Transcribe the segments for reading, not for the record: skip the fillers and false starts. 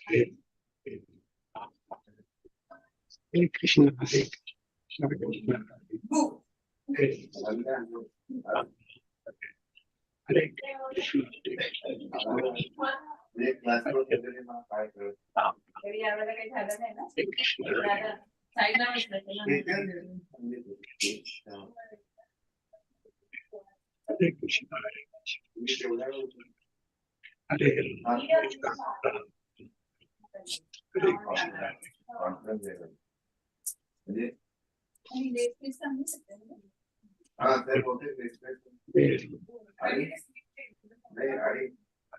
Hare Krishna, Hare Krishna, Hare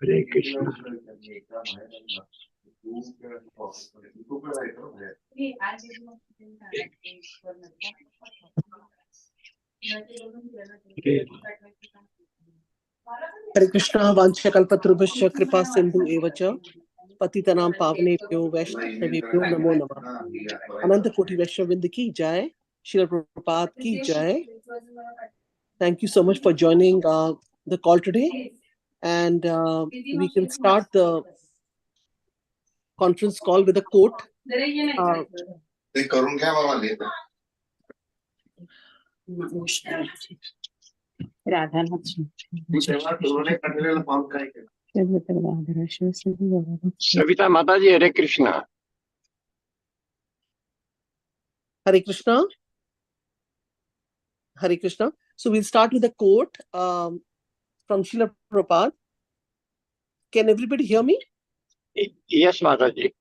Krishna, Hare Krishna. Hare Krishna, Vancha Kalpatrubhasya Kripa Sindhu Evacha, Patitanam Pavnebhyo Vaishnavebhyo Namo Namah. Ananta Koti Vaishnavinda ki jai, Srila Prabhupada ki jai. Thank you so much for joining the call today. And we can start the conference call with a quote. Savita Mataji, Hare Krishna. Hare Krishna. Hare Krishna. So we'll start with a quote from Srila Prabhupada. Can everybody hear me? Yes, Mataji.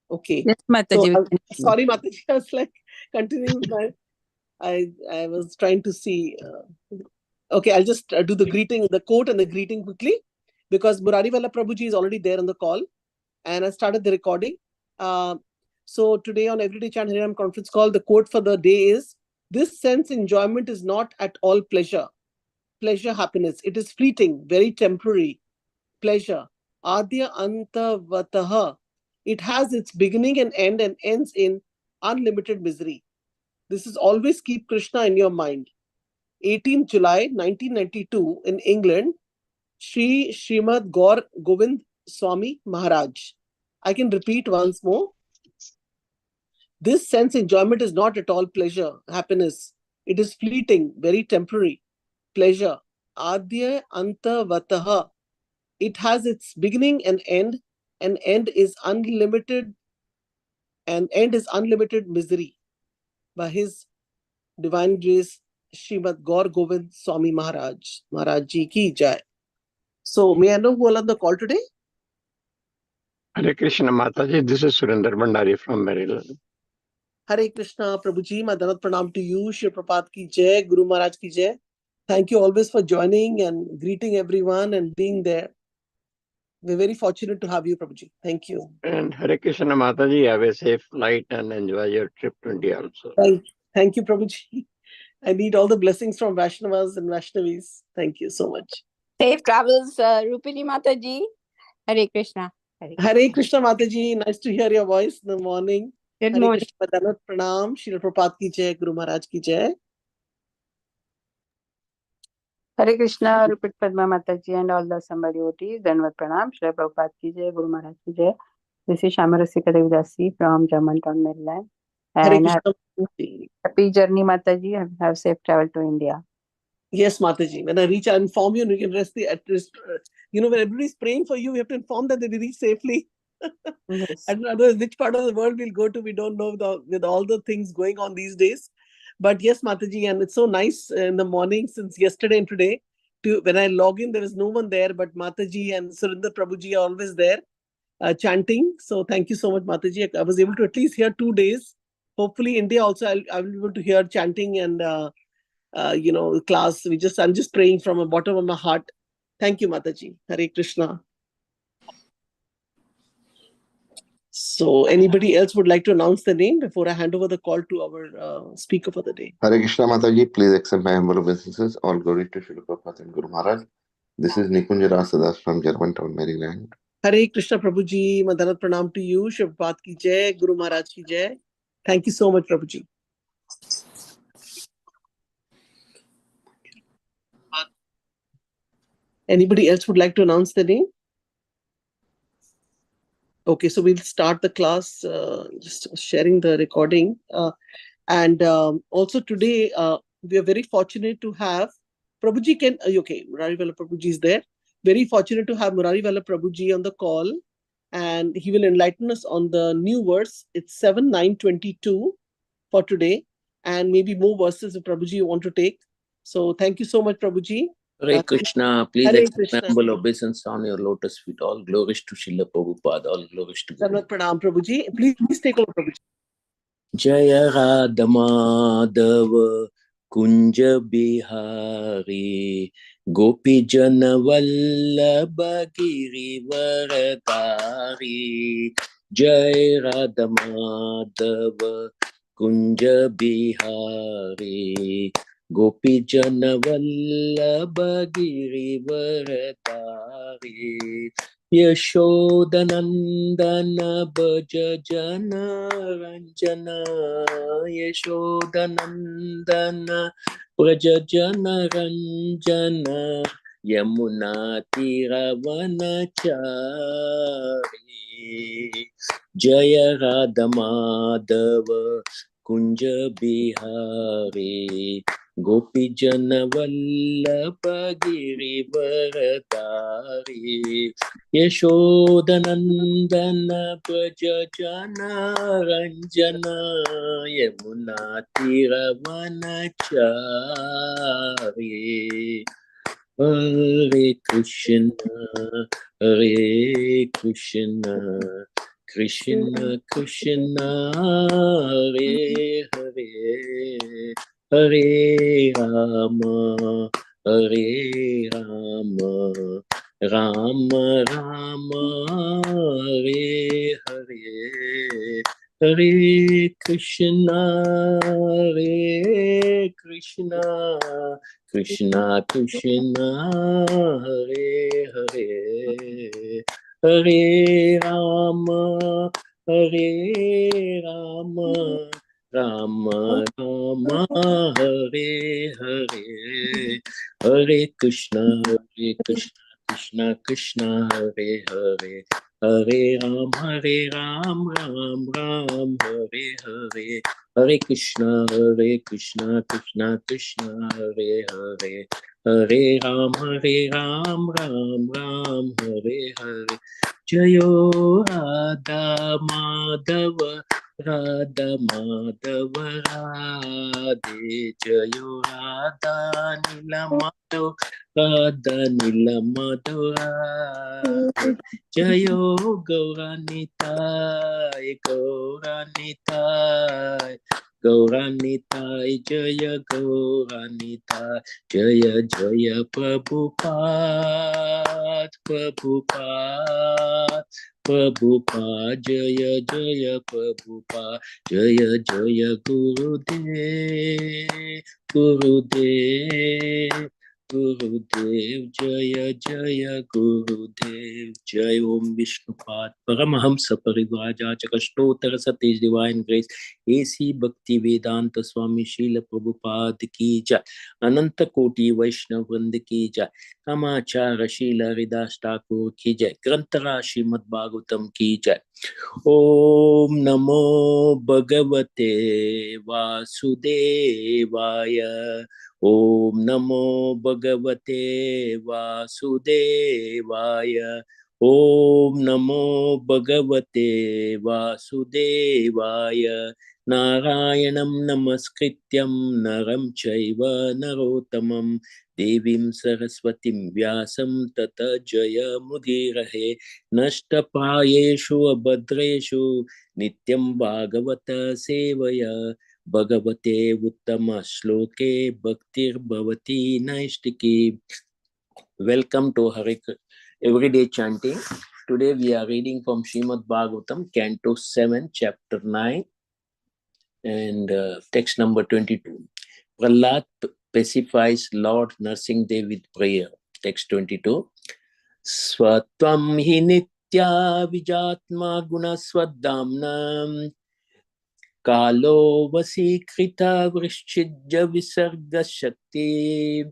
Okay. Yes, Mataji. So, sorry, Mataji. I was like continuing my. I was trying to see. Okay, I'll just do the greeting, the quote and the greeting quickly, because Murari Vallabh Prabhuji is already there on the call, and I started the recording. So today on Everyday Chant Harinam conference call, the quote for the day is: "This sense enjoyment is not at all pleasure, happiness. It is fleeting, very temporary. Pleasure, adya anta vataha. It has its beginning and ends in unlimited misery. This is always keep Krishna in your mind." 18th July 1992 in England, Srimad Gaur Govind Swami Maharaj. I can repeat once more. This sense enjoyment is not at all pleasure, happiness. It is fleeting, very temporary. Pleasure, adya anta vataha. It has its beginning and end is unlimited, and end is unlimited misery. By His Divine Grace, Srimad Gaur Govind Swami Maharaj Ji ki jai. So, may I know who all on the call today? Hare Krishna, Mataji. This is Surendra Bhandari from Maryland. Hare Krishna, Prabhuji. My Danat Pranam to you. Shri Prabhupada ki jai. Guru Maharaj ki jai. Thank you always for joining and greeting everyone and being there. We're very fortunate to have you, Prabhuji. Thank you. And Hare Krishna, Mataji. Have a safe flight and enjoy your trip to India also. Thank you, Prabhuji. I need all the blessings from Vaishnavas and Vaishnavis. Thank you so much. Safe travels, Rupini Mataji. Hare Krishna. Hare Krishna, Mataji. Nice to hear your voice in the morning. Good Hare morning. Krishna, Danat Pranam. Shri Prabhupada ki jai. Guru Maharaj ki jai. Hare Krishna, Rupit Padma Mataji and all the Sambhari devotees. Danvat Pranam. Shri Prabhupada ki jai. Guru Maharaj ki jai. This is Shamarasika Devidasi from Germantown, Maryland. Hare And Krishna. happy journey, Mataji. Have safe travel to India. Yes, Mataji. When I reach, I'll inform you and you can rest at rest. When everybody's praying for you, we have to inform that they reach safely. Yes. I don't know which part of the world we'll go to. We don't know with all the things going on these days. But yes, Mataji, and it's so nice in the morning since yesterday and today. When I log in, there is no one there, but Mataji and Surinder Prabhuji are always there chanting. So thank you so much, Mataji. I was able to at least hear 2 days. Hopefully, India also, I will be able to hear chanting and class. I'm just praying from the bottom of my heart. Thank you, Mataji. Hare Krishna. So, anybody else would like to announce the name before I hand over the call to our speaker for the day? Hare Krishna, Mataji. Please accept my humble obeisances. All glory to Srila Prabhupada and Guru Maharaj. This is Nikunj Rasadas from Germantown, Maryland. Hare Krishna, Prabhuji. Madanat Pranam to you. Shri Prabhupada ki jai. Guru Maharaj ki jai. Thank you so much, Prabhuji. Anybody else would like to announce the name? Okay, so we'll start the class, just sharing the recording. And also today, we are very fortunate to have Prabhuji okay, Murari Vallabh Prabhuji is there. Very fortunate to have Murari Vallabh Prabhuji on the call, and he will enlighten us on the new verse. It's 7.9.22 for today, and maybe more verses if Prabhuji you want to take. So thank you so much, Prabhuji. Hare Krishna, please Hare accept my Krishna. humble obeisance on your lotus feet. All glories to Srila Prabhupada, all glories to Guru. Sarvat Pranam, Prabhuji. Please take over, Prabhuji. Jaya Radha Madhava Kunja Bihari Gopi Jana Vallabha Girivarakari. Jaya Radha Madhava Kunja Bihari Gopi Jana Vallabha Girivarakari. Yashodanandana Bhaja Jana Ranjana Yashodanandana Bhaja Jana Ranjana Yamuna Tiravanachari. Jaya Radha Madhava Kunja Bihari Gopi Jana Vallabha Girivarakari. Yashodanandana Braja Jana Ranjana Yamuna Tiravanachari. Hare Krishna, Hare Krishna, Krishna Krishna, Hare Hare, Hare Rama, Hare Rama, Rama Rama, Hare Hare, Hare Krishna, Hare Krishna, Krishna Krishna, Hare Hare, Hare Rama, Hare Rama, Rama Rama, Hare Hare, Hare Krishna, Krishna Krishna, Hare Hare, Hare Ram, Ram Ram, Hare Hare, Hare Krishna, Krishna Krishna, Hare Hare, Hare Ram, Ram Ram, Hare Hare. Jayo Radha Madhava, Radha Madhava Radhe, Jayo Radha Nila Madhava, Radha Nila Madhava Radhe. Jayo Gauranitai, Gauranitai, Gauranitai, Jaya Gauranitai, Jaya Jaya Prabhupada, Prabhupada, Prabhupada, Jaya Jaya Prabhupada, Jaya Jaya Gurudev, Gurudev, Gurudev, Jaya Jaya Gurudev, Jai Om Vishnupad Paramahamsa Parivraja Kashtottara Satish Divine Grace AC Bhakti Vedanta Swami Srila Prabhupada Ki Jai, Ananta Koti Vaishnav Vrind Ki Jai, Kamachara Srila Haridas Thakur Ki Jai, Grantara Srimad Bhagavatam Ki Jai. Om Namo Bhagavate Vasudevaya. Om Namo Bhagavate Vasudevaya. Om Namo Bhagavate Vasudevaya. Narayanam Namaskrityam Naram Chaiva Narottamam Devim Saraswatim Vyasam Tata Jaya Mudirahe Nashtaprayeshu Abhadreshu Nityam Bhagavata Sevaya Bhagavate Uttama Shloke Bhaktir Bhavati Naistiki. Welcome to Everyday Chanting. Today we are reading from Srimad Bhagavatam, Canto 7, Chapter 9 and text number 22. Prahlad pacifies Lord Narsimhadev with prayer. Text 22. Svatvam hi nitya vijatma gunaswadamnam Kalo vasikrita vrishchidya visarga shakti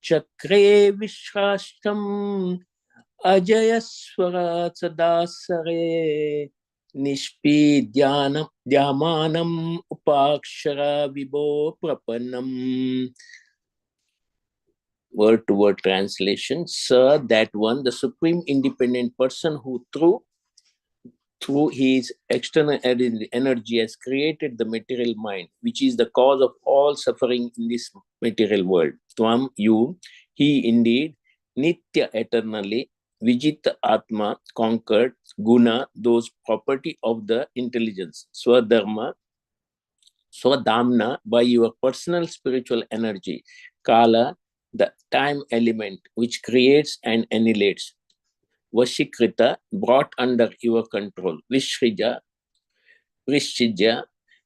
Chakre vishrashtam Ajayaswara Sadasare Nishpi Dhyamanam Upakshara Vibho Prapanam. Word to word translation. Sir, that one, the supreme independent person who through his external energy has created the material mind, which is the cause of all suffering in this material world. Tvam, you, he indeed, Nitya eternally, Vijita Atma, conquered, Guna, those property of the intelligence, Swadharma, Swadhamna, by your personal spiritual energy, Kala, the time element, which creates and annihilates, Vashikrita, brought under your control, Vishrija, Vrishija,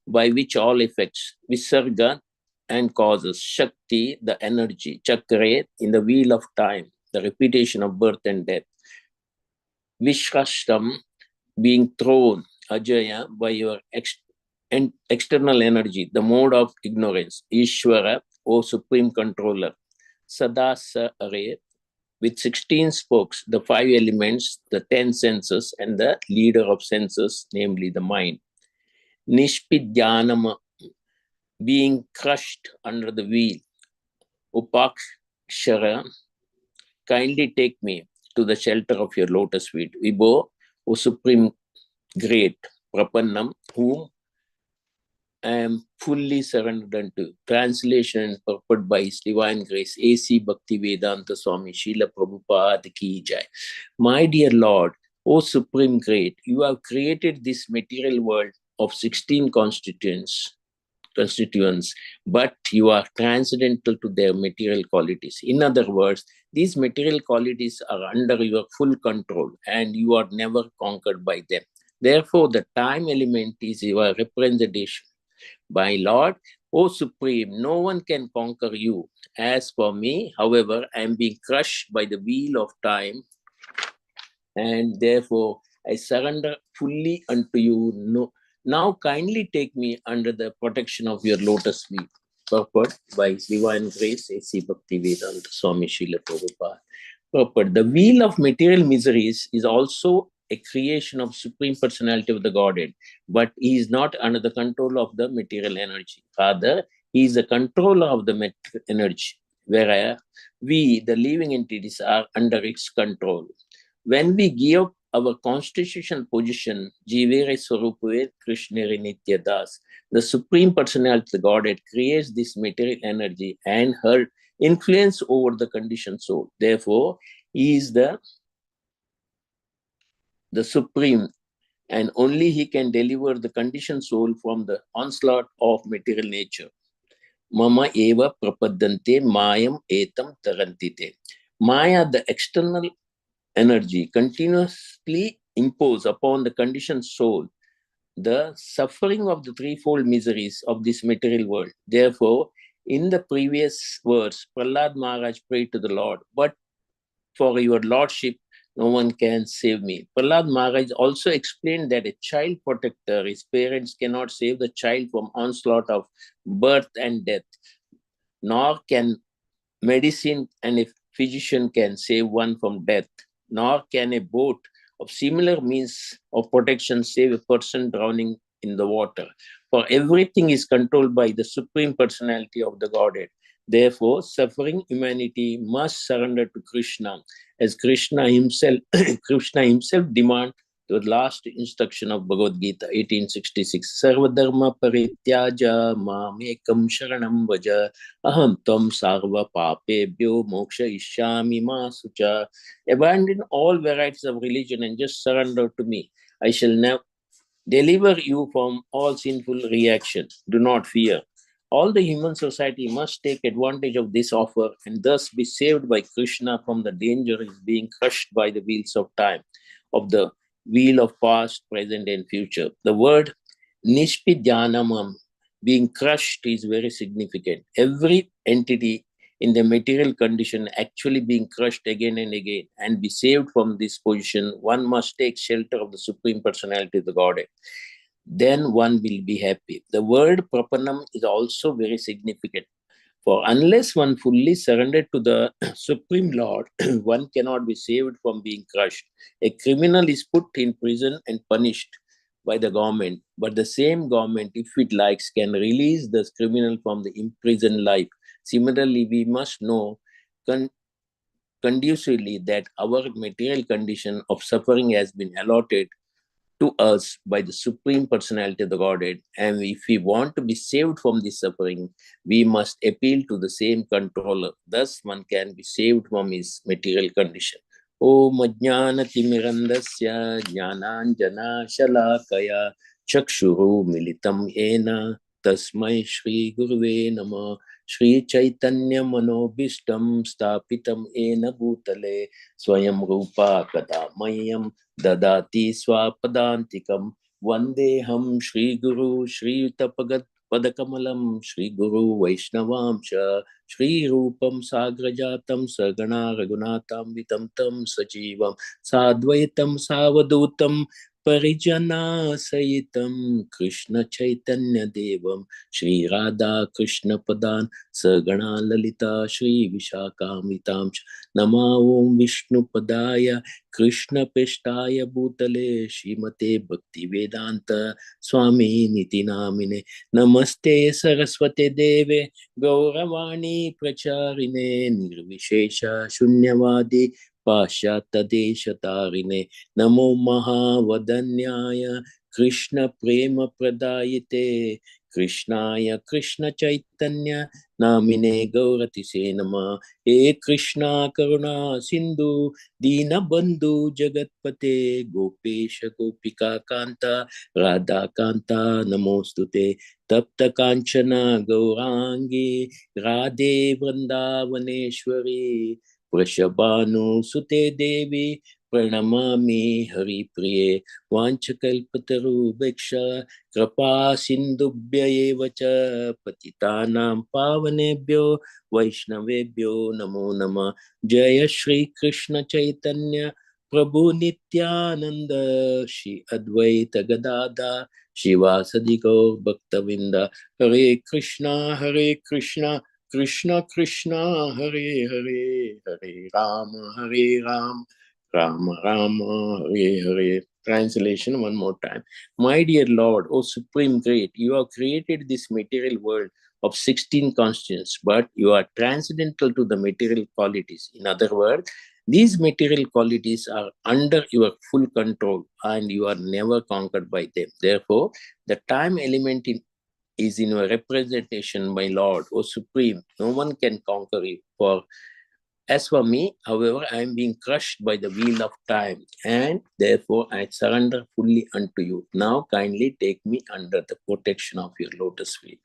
by which all effects, Visarga, and causes, Shakti, the energy, Chakre, in the wheel of time, the repetition of birth and death, Vishrashtam, being thrown, Ajaya, by your external energy, the mode of ignorance, Ishvara, O Supreme Controller, Sadasa Array, with 16 spokes, the 5 elements, the 10 senses, and the leader of senses, namely the mind. Nishpidyanama, being crushed under the wheel. Upakshara, kindly take me to the shelter of your lotus feet. Vibho, O Supreme Great, Prapannam, whom I am fully surrendered unto. Translation and purport by His Divine Grace, A.C. Bhaktivedanta Swami Srila Prabhupada Ki Jai. My dear Lord, O Supreme Great, you have created this material world of 16 constituents, but you are transcendental to their material qualities. In other words, these material qualities are under your full control and you are never conquered by them. Therefore, the time element is your representation. My Lord, O Supreme, no one can conquer you. As for me, however, I am being crushed by the wheel of time, and therefore I surrender fully unto you. No, now kindly take me under the protection of your lotus feet. Purport by His Divine Grace, A.C. Bhaktivedanta Swami Srila Prabhupada. Purport: the wheel of material miseries is also a creation of Supreme Personality of the Godhead, but He is not under the control of the material energy. Rather, He is the controller of the material energy, whereas we, the living entities, are under its control. When we give our constitutional position, Jivere Swarupave Krishnere Nitya Das, the Supreme Personality of the Godhead creates this material energy and her influence over the conditioned soul. Therefore, He is the Supreme, and only He can deliver the conditioned soul from the onslaught of material nature. Mama eva prapadante mayam etam tarantite. Maya, the external energy, continuously impose upon the conditioned soul the suffering of the threefold miseries of this material world. Therefore, in the previous verse, Prahlad Maharaj prayed to the Lord, but for your lordship, no one can save me. Prahlad Maharaj also explained that a child protector, his parents cannot save the child from onslaught of birth and death, nor can medicine and a physician can save one from death, nor can a boat of similar means of protection save a person drowning in the water. For everything is controlled by the Supreme Personality of the Godhead. Therefore, suffering humanity must surrender to Krishna, as Krishna himself demands the last instruction of Bhagavad Gita, 1866. Sarvadharma parityaja mamekam sharanam vaja aham tam sarva papebhyo moksha ishyami ma sucha. Abandon all varieties of religion and just surrender to me. I shall now deliver you from all sinful reactions. Do not fear. All the human society must take advantage of this offer and thus be saved by Krishna from the danger of being crushed by the wheels of time, of the wheel of past, present, and future. The word Nishpidyanamam, being crushed, is very significant. Every entity in the material condition actually being crushed again and again and be saved from this position, one must take shelter of the Supreme Personality of the Godhead. Then one will be happy. The word Prapanam is also very significant. For unless one fully surrendered to the Supreme Lord, one cannot be saved from being crushed. A criminal is put in prison and punished by the government, but the same government, if it likes, can release the criminal from the imprisoned life. Similarly, we must know conducively that our material condition of suffering has been allotted to us by the Supreme Personality of the Godhead. And if we want to be saved from this suffering, we must appeal to the same controller. Thus, one can be saved from his material condition. Om Ajnana Timirandasya Jnananjana Shalakaya Chakshuru Militam Ena Tasmai Shri Guruve Nama Shri Chaitanya Manobishtam Stapitam Ena Bhutale Swayam Rupa Kadamayam Dadati Swapadantikam Vandeham Shri Guru Shri Utapagat Padakamalam Shri Guru Vaishnavamsha Shri Rupam Sagrajatam Sagana Ragunatam Vitam Tam Sajivam Sadvaitam Savadutam Parijana Sayitam Krishna Chaitanya Devam Shri Radha Krishna Padan Sagana Lalita Shri Vishakamitam Nama Om Vishnu Padaya Krishna Peshtaya Bhutale Shrimate Bhakti Vedanta Swami Niti Namine Namaste Saraswate Deve Gauravani Pracharine Nirvishesha Shunyavadi Pashyata Deshatarine Namo Mahavadanyaya Krishna Prema Pradayite Krishnaya Krishna Chaitanya Namine Gaurati Senama E Krishna Karuna Sindhu Dina Bandhu Jagatpate Gopesha Gopika Kanta Radha Kanta Namostute Tapta Kanchana Gaurangi Radhe Vrindavaneshwari Vrishabhanu Sute Devi Pranamami Hari Priye Vanchakalpataru Bhiksha Krapa Sindhubhya Evacha Patitanam Pavanebhyo Vaishnavebhyo Namo Namah Jaya Shri Krishna Chaitanya Prabhu Nityananda Shri Advaita Gadada Shivasadi Gaur Bhaktavinda Hare Krishna Krishna Krishna Hare Hare Hare Rama Rama Rama Hare Hare. Translation one more time. My dear Lord, O Supreme Great, you have created this material world of 16 constituents, but you are transcendental to the material qualities. In other words, these material qualities are under your full control and you are never conquered by them. Therefore, the time element is in your representation, my Lord, O Supreme. No one can conquer you. As for me, however, I am being crushed by the wheel of time, and therefore I surrender fully unto you. Now kindly take me under the protection of your lotus feet.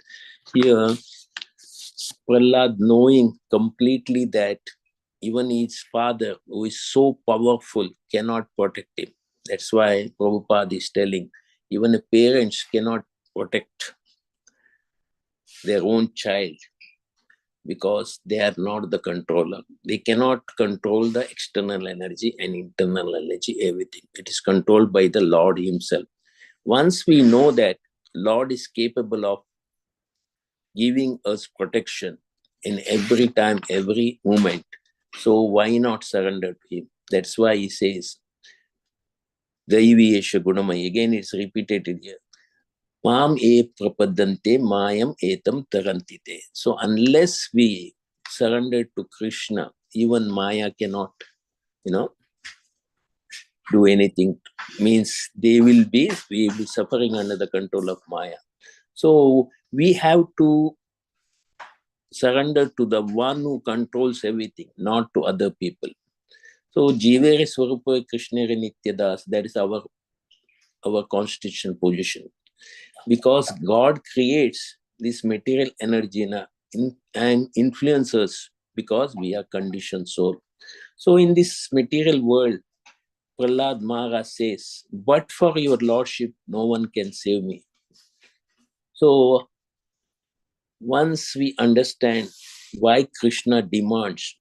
Here, Prahlad, knowing completely that even his father, who is so powerful, cannot protect him. That's why Prabhupada is telling, even the parents cannot protect their own child, because they are not the controller. They cannot control the external energy and internal energy, everything. It is controlled by the Lord himself. Once we know that Lord is capable of giving us protection in every time, every moment, so why not surrender to him? That's why he says, Daiviyesha Gunamai. Again, it's repeated here. Mam e prapadante mayam etam tarantite. So unless we surrender to Krishna, even Maya cannot, do anything. Means we will be suffering under the control of Maya. So we have to surrender to the one who controls everything, not to other people. So Jivere Swarupa Krishnere Nityadas, that is our constitutional position. Because God creates this material energy and influences, because we are conditioned soul. So in this material world, Prahlad Maharaj says, but for your lordship, no one can save me. So once we understand why Krishna demands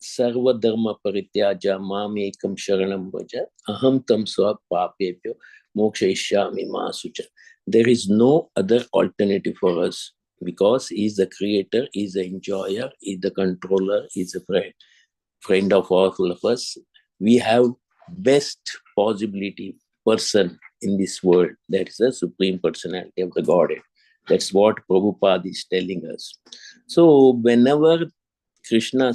Sarva Dharma Parityaja Mam Ekam Sharanam Bhaja Aham Tam Swa Papepyo Moksha Ishyami Ma Sucha. There is no other alternative for us because he's the creator, he's the enjoyer, he's the controller, he's a friend of all of us. We have best possibility person in this world. That is the Supreme Personality of the Godhead. That's what Prabhupada is telling us. So whenever Krishna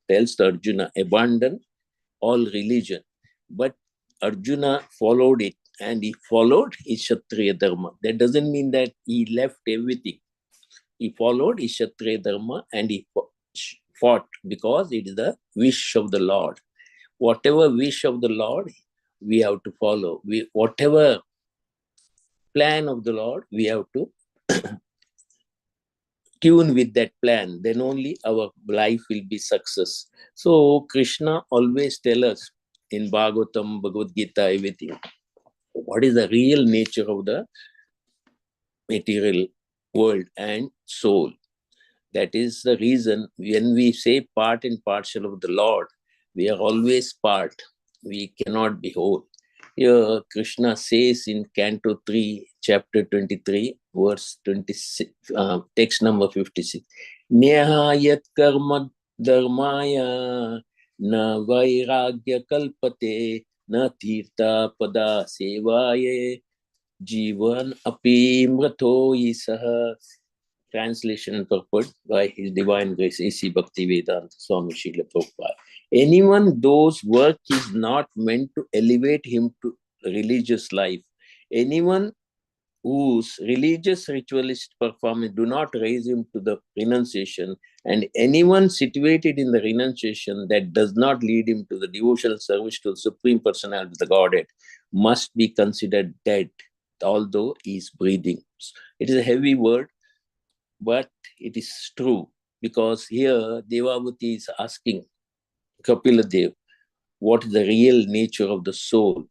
tells Arjuna, abandon all religion. But Arjuna followed it, and he followed his Kshatriya Dharma. That doesn't mean that he left everything. He followed his Kshatriya Dharma and he fought because it is the wish of the Lord. Whatever wish of the Lord, we have to follow. Whatever plan of the Lord, we have to tune with that plan. Then only our life will be success. So Krishna always tells us in Bhagavatam, Bhagavad Gita, everything, what is the real nature of the material world and soul. That is the reason when we say part and parcel of the Lord, we are always part. We cannot be whole. Here Krishna says in Canto 3, chapter 23, verse 26, text number 56, Nehayat karma dharmaya na vairagya kalpate na tirtha pada sevaye jivan api mrato isaha. Translation and purport by His Divine Grace A.C. Bhaktivedanta Swami Srila Prabhupada. Anyone whose work is not meant to elevate him to religious life, anyone whose religious ritualist performance do not raise him to the renunciation, and anyone situated in the renunciation that does not lead him to the devotional service to the Supreme Personality of the Godhead must be considered dead, although he is breathing. It is a heavy word, but it is true, because here Devavati is asking Kapila Dev, what is the real nature of the soul,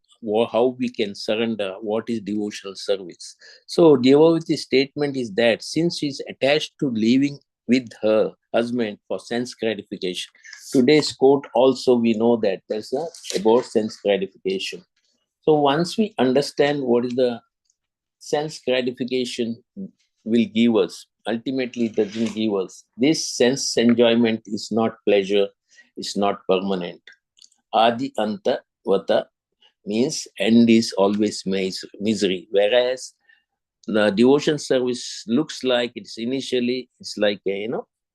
how we can surrender, what is devotional service. So Devavati's statement is that since she is attached to living with her husband for sense gratification, today's quote also we know that there's about sense gratification. So once we understand what is the sense gratification will give us, ultimately it doesn't give us. This sense enjoyment is not pleasure, it's not permanent. Adi anta vata means end is always misery, whereas the devotion service looks like it's like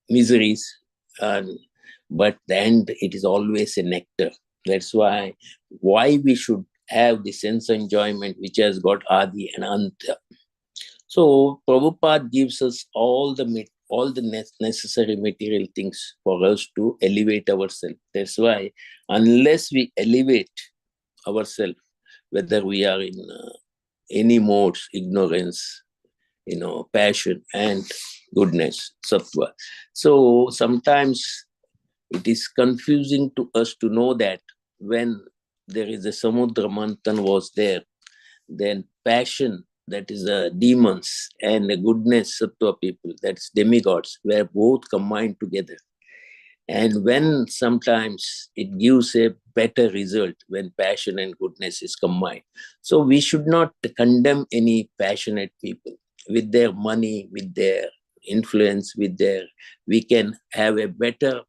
miseries, but the end it is always a nectar. That's why we should have the sense enjoyment which has got Adi and Anta. So Prabhupada gives us all the necessary material things for us to elevate ourselves. That's why unless we elevate ourselves, whether we are in any modes, ignorance, passion and goodness, sattva. So sometimes it is confusing to us to know that when there is a Samudra Manthan was there, then passion, that is demons, and the goodness, sattva people, that's demigods, were both combined together. And when sometimes it gives a better result when passion and goodness is combined. So we should not condemn any passionate people. With their money, with their influence, we can have a better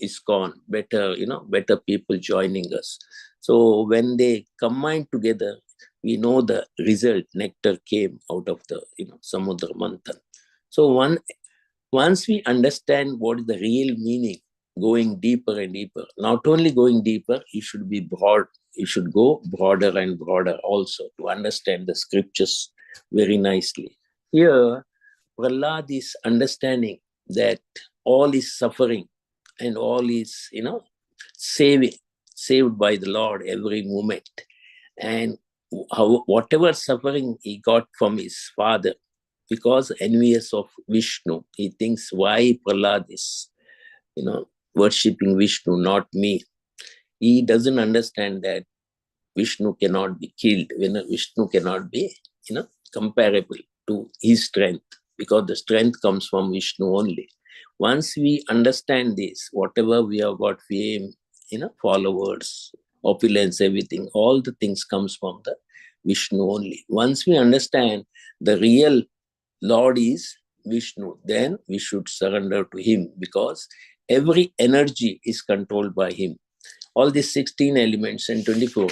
ISKCON, better people joining us. So when they combine together, we know the result, nectar came out of the Samudra Manthan. So once we understand what is the real meaning, going deeper and deeper, not only going deeper, you should be broad, you should go broader and broader also to understand the scriptures very nicely. Here, Prahlad is understanding that all is suffering and all is, saved by the Lord every moment. And whatever suffering he got from his father, because envious of Vishnu, he thinks why Prahlad is, worshipping Vishnu, not me. He doesn't understand that Vishnu cannot be killed, when Vishnu cannot be, comparable to his strength, because the strength comes from Vishnu only. Once we understand this, whatever we have got fame, followers, opulence, everything, all the things comes from the Vishnu only. Once we understand the real Lord is Vishnu, then we should surrender to him, because every energy is controlled by him. All these 16 elements and 24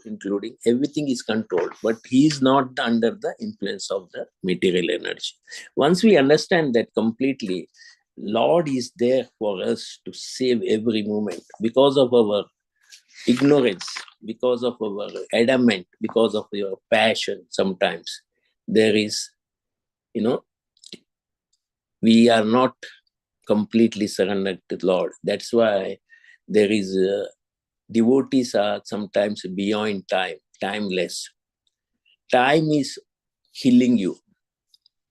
including everything is controlled, but he is not under the influence of the material energy. Once we understand that completely, Lord is there for us to save every moment. Because of our ignorance, because of our adamant, because of your passion, sometimes there is, we are not completely surrendered to the Lord. That's why there is devotees are sometimes beyond time, timeless. Time is killing you.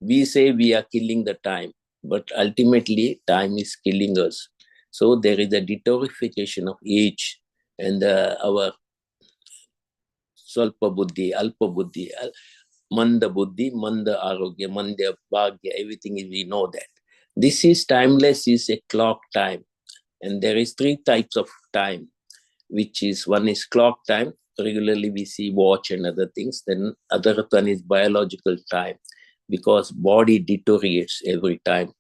We say we are killing the time, but ultimately time is killing us. So there is a deterioration of age, and our Swalpa Buddhi, Alpa Buddhi, Manda Buddhi, Manda Arogya, Manda Bhagya, everything is, we know that. This is timeless, is a clock time. And there is 3 types of time, which is, one is clock time. Regularly we see watch and other things. Then other one is biological time, because body deteriorates every time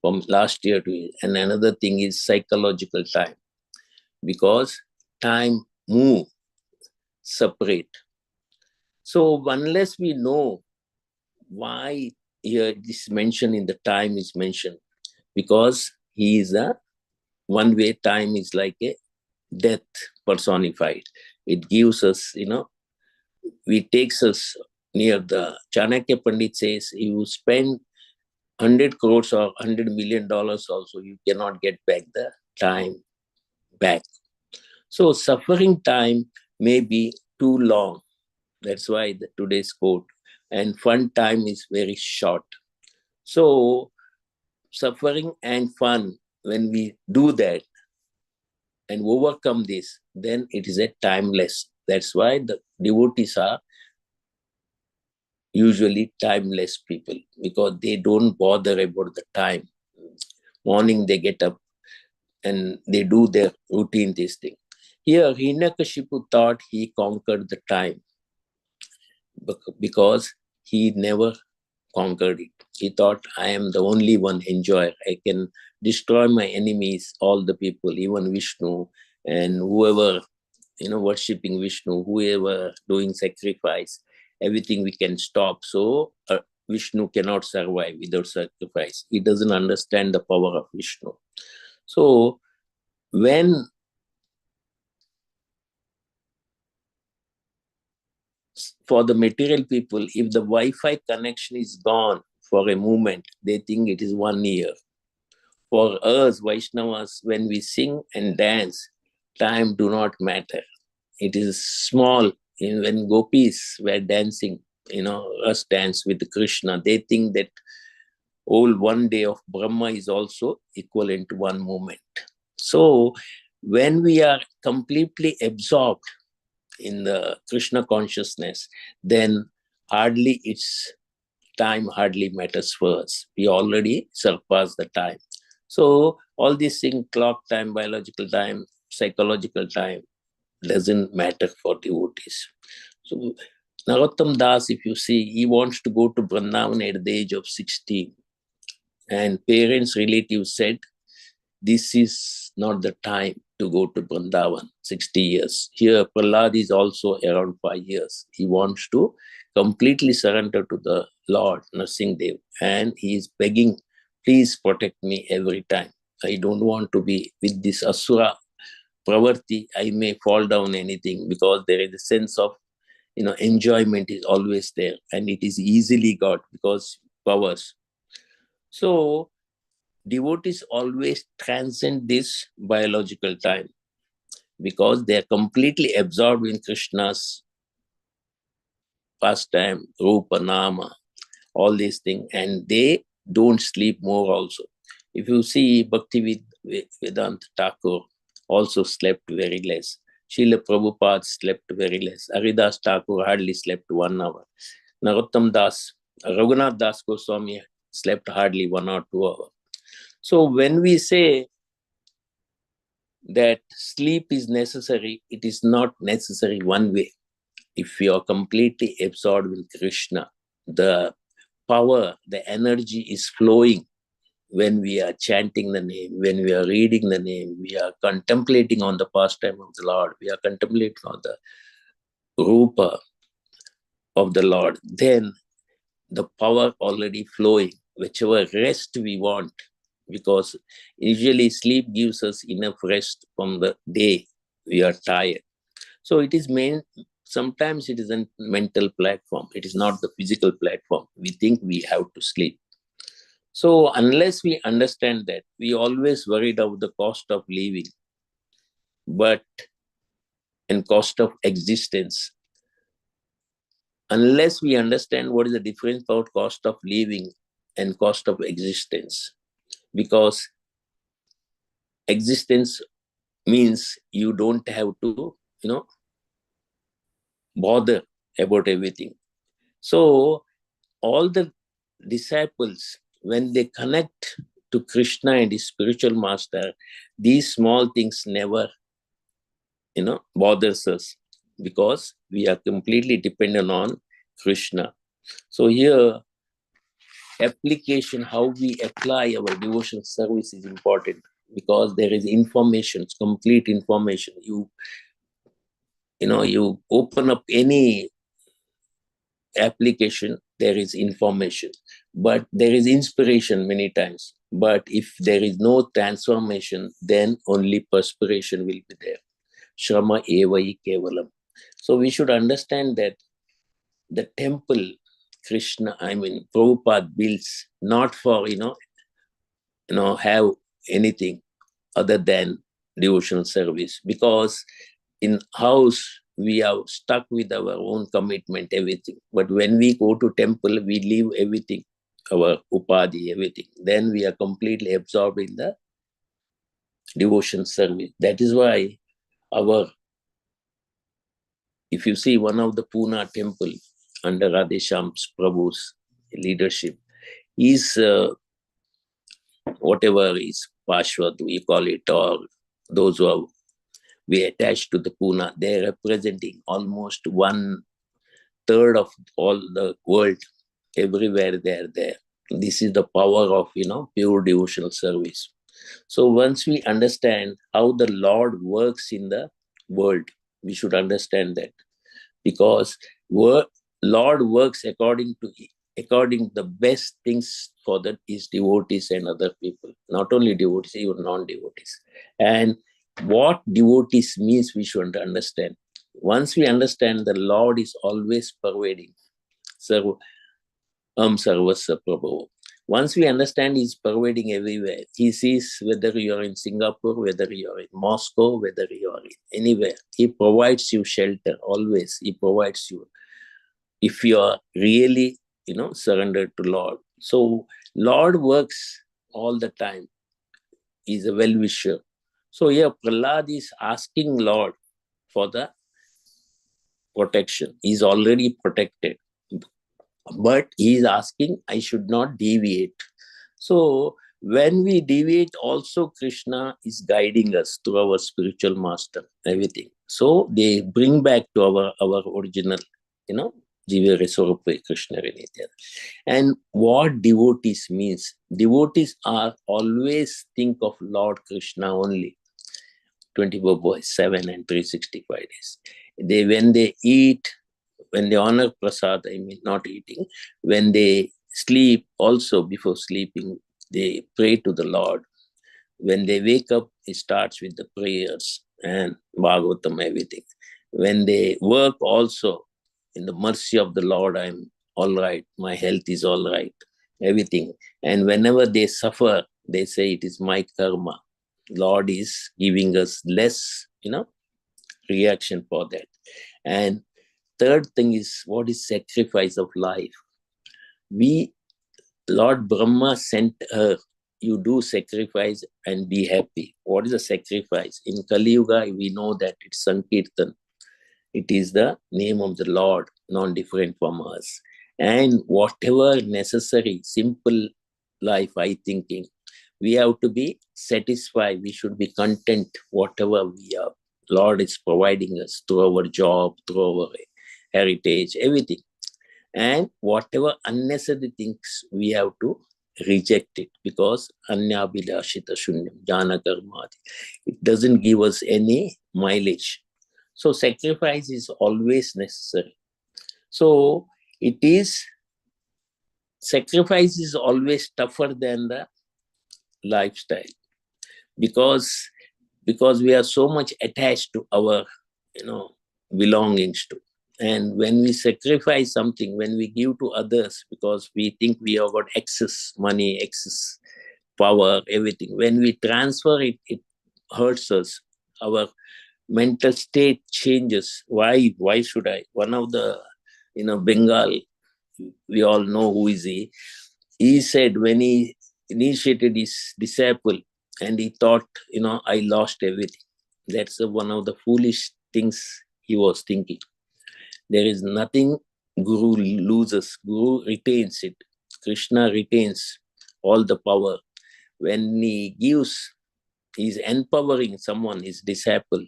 from last year to, and another thing is psychological time, because time move separate. So unless we know why here this mention in the time is mentioned, because he is a one way. Time is like a death personified. It gives us, it takes us near the Chanakya Pandit says, you spend 100 crores or $100 million also, you cannot get back the time back. So suffering time may be too long. That's why today's quote. And fun time is very short. So suffering and fun, when we do that and overcome this, then it is a timeless. That's why the devotees are usually timeless people, because they don't bother about the time. Morning they get up and they do their routine, this thing. Here, Hiranyakashipu thought he conquered the time, because he never conquered it. He thought, I am the only one enjoyer. I can destroy my enemies, all the people, even Vishnu and whoever, worshipping Vishnu, whoever doing sacrifice, everything we can stop. So Vishnu cannot survive without sacrifice. He doesn't understand the power of Vishnu. So when for the material people, if the Wi-Fi connection is gone for a moment, they think it is 1 year. For us, Vaishnavas, when we sing and dance, time do not matter. It is small. When gopis were dancing, us dance with Krishna, they think that all 1 day of Brahma is also equivalent to 1 moment. So when we are completely absorbed in the Krishna consciousness, then hardly time hardly matters for us. We already surpass the time. So all these things, clock time, biological time, psychological time, doesn't matter for devotees. So Narottam Das, if you see, he wants to go to Vrindavan at the age of 16. And parents, relatives said, this is not the time to go to Vrindavan, 60 years. Here, Prahlad is also around 5 years. He wants to completely surrender to the Lord, Nrsimhadev, and he is begging, please protect me every time. I don't want to be with this Asura Pravarti. I may fall down anything, because there is a sense of, enjoyment is always there, and it is easily got because powers. So devotees always transcend this biological time, because they are completely absorbed in Krishna's pastime, Rupa, Nama, all these things, and they don't sleep more also. If you see Bhakti Vedanta Thakur also slept very less. Srila Prabhupada slept very less. Haridas Thakur hardly slept 1 hour. Narottam Das, Raghunath Das Goswami slept hardly 1 or 2 hours. So when we say that sleep is necessary, it is not necessary one way. If you are completely absorbed with Krishna, the power, the energy is flowing when we are chanting the name, when we are reading the name, we are contemplating on the pastime of the Lord, we are contemplating on the Rupa of the Lord, then the power already flowing, whichever rest we want, because usually sleep gives us enough rest from the day we are tired. So it is sometimes it is a mental platform. It is not the physical platform. We think we have to sleep. So unless we understand that, we always worried about the cost of living, and cost of existence. Unless we understand what is the difference about cost of living and cost of existence, because existence means you don't have to, bother about everything. So all the disciples, when they connect to Krishna and his spiritual master, these small things never, bothers us, because we are completely dependent on Krishna. So here, application, how we apply our devotional service is important, because there is information, it's complete information. You open up any application, there is information, but there is inspiration many times. But if there is no transformation, then only perspiration will be there. Shrama evai kevalam. So we should understand that the temple Prabhupada builds not for, have anything other than devotional service, because in house we are stuck with our own commitment, everything. But when we go to temple, we leave everything, our upadhi, everything. Then we are completely absorbed in the devotion service. That is why if you see one of the Pune temple under Radhesham's Prabhu's leadership, is whatever is Pashwat, we call it, or those who are we attached to the Pune, they are representing almost 1/3 of all the world. Everywhere they are there. This is the power of, pure devotional service. So once we understand how the Lord works in the world, we should understand that, because Lord works according to the best things for his devotees and other people, not only devotees, even non-devotees. And what devotees means, we should understand. Once we understand, the Lord is always pervading. Sarvasya Prabhu. Once we understand, he's pervading everywhere. He sees whether you are in Singapore, whether you are in Moscow, whether you are anywhere. He provides you shelter always. He provides you, if you are really, surrendered to Lord. So Lord works all the time. He's a well-wisher. So here Prahlad is asking Lord for the protection. He's already protected. But he is asking, I should not deviate. So when we deviate, also Krishna is guiding us to our spiritual master, everything. So they bring back to our original, Jiva Resorupa Krishna Nitya. And what devotees means, devotees are always think of Lord Krishna only, 24/7 and 365 days. When they eat, when they honor prasad, not eating, when they sleep, also before sleeping, they pray to the Lord. When they wake up, it starts with the prayers and Bhagavatam, everything. When they work, also, in the mercy of the Lord, I'm all right, my health is all right, everything. And whenever they suffer, they say it is my karma. Lord is giving us less, reaction for that. And third thing is, what is sacrifice of life? Lord Brahma sent her, you do sacrifice and be happy. What is a sacrifice? In Kali Yuga, we know that it's Sankirtan. It is the name of the Lord, non-different from us. And whatever necessary, simple life, thinking, we have to be satisfied. We should be content, whatever we are. Lord is providing us through our job, through our heritage, everything. And whatever unnecessary things, we have to reject it, because anyabhilashita shunyam jnana karmadi. It doesn't give us any mileage. So sacrifice is always necessary. So sacrifice is always tougher than the lifestyle, because we are so much attached to our belongings to. And when we sacrifice something, when we give to others, because we think we have got excess money, excess power, everything, when we transfer it, it hurts us. Our mental state changes. Why should I? One of the Bengal, we all know who is he said, when he initiated his disciple, and he thought, I lost everything. That's one of the foolish things he was thinking. There is nothing Guru loses. Guru retains it. Krishna retains all the power. When he gives, he's empowering someone, his disciple,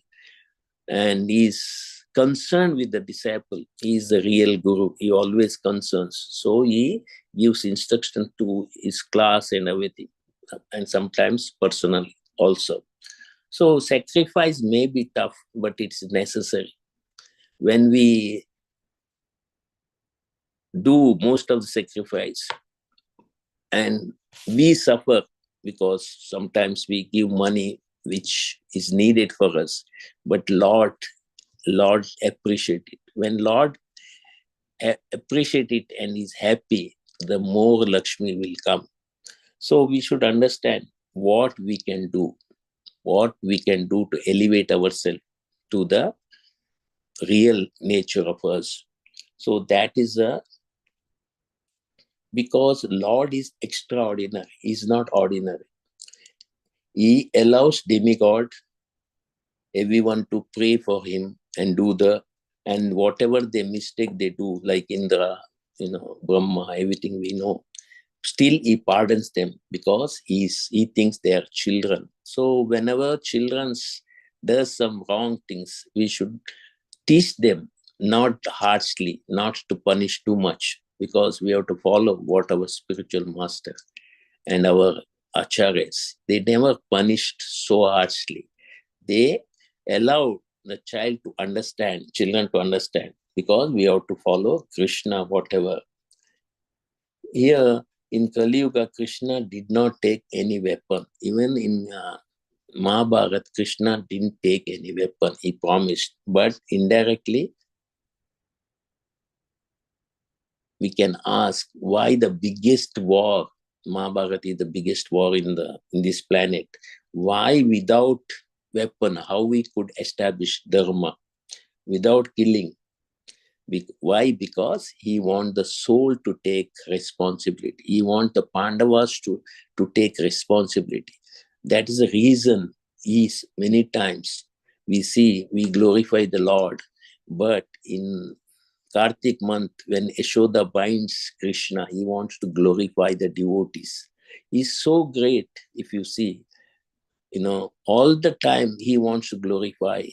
and he's concerned with the disciple. He is the real Guru. He always concerns. So he gives instruction to his class and everything, and sometimes personal also. So sacrifice may be tough, but it's necessary. When we do most of the sacrifice, and we suffer, because sometimes we give money which is needed for us, but Lord appreciate it. When Lord appreciate it and is happy, the more Lakshmi will come. So we should understand what we can do to elevate ourselves to the real nature of us. So that is because Lord is extraordinary. He is not ordinary. He allows demigod, everyone to pray for him and and whatever they mistake they do, like Indra, Brahma, everything we know, still he pardons them, because he thinks they are children. So whenever children does some wrong things, we should teach them, not harshly, not to punish too much, because we have to follow what our spiritual master and our acharyas, they never punished so harshly. They allowed the children to understand, because we have to follow Krishna, whatever. Here in Kali Yuga, Krishna did not take any weapon. Even in Mahabharata, Krishna didn't take any weapon. He promised, but indirectly, we can ask why the biggest war, Mahabharata is the biggest war in this planet. Why without weapon, how we could establish dharma without killing? Why? Because he wants the soul to take responsibility. He wants the Pandavas to take responsibility. That is the reason many times we glorify the Lord. But in Kartik month, when Yashoda binds Krishna, he wants to glorify the devotees. He's so great, if you see, all the time he wants to glorify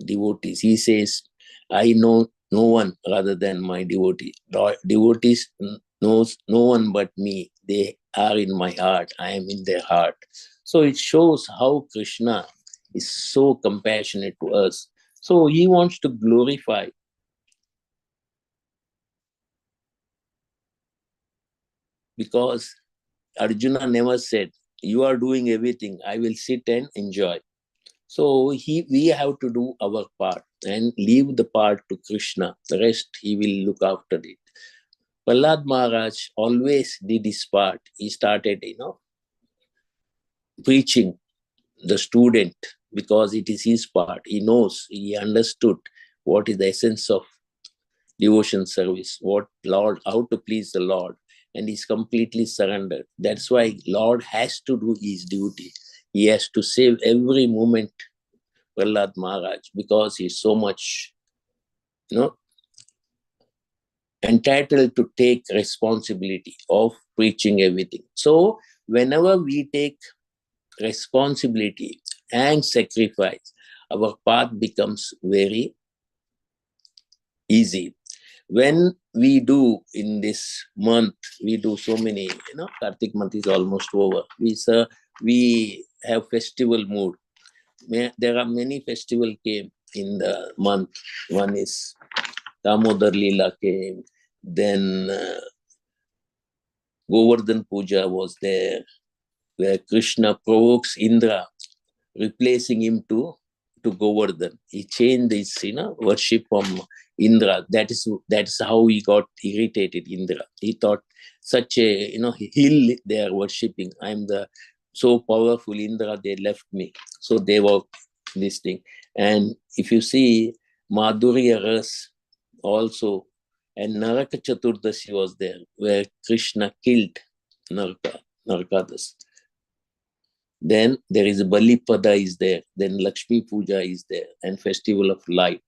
devotees. He says, I know no one rather than my devotee. Devotees knows no one but me. They are in my heart. I am in their heart. So it shows how Krishna is so compassionate to us. So he wants to glorify. Because Arjuna never said, you are doing everything, I will sit and enjoy. So we have to do our part and leave the part to Krishna. The rest he will look after it. Prahlad Maharaj always did his part. He started, preaching the student, because it is his part. He knows, he understood what is the essence of devotion service, how to please the Lord, and he's completely surrendered. That's why Lord has to do his duty. He has to save every moment Prahlad Maharaj, because he's so much, entitled to take responsibility of preaching everything. So whenever we take responsibility and sacrifice, our path becomes very easy. When we do in this month, we do so many, Kartik month is almost over. We have festival mood. There are many festival came in the month. One is Damodar Leela came, then Govardhan Puja was there, where Krishna provokes Indra, replacing him to Govardhan. He changed his worship from Indra. That is how he got irritated. Indra. He thought such a hill they are worshipping. I'm the so powerful Indra. They left me. So they were this thing. And if you see Madhurya Ras also, and Naraka Chaturdashi was there, where Krishna killed Narakadas. Then there is Balipada is there. Then Lakshmi Puja is there, and Festival of Light.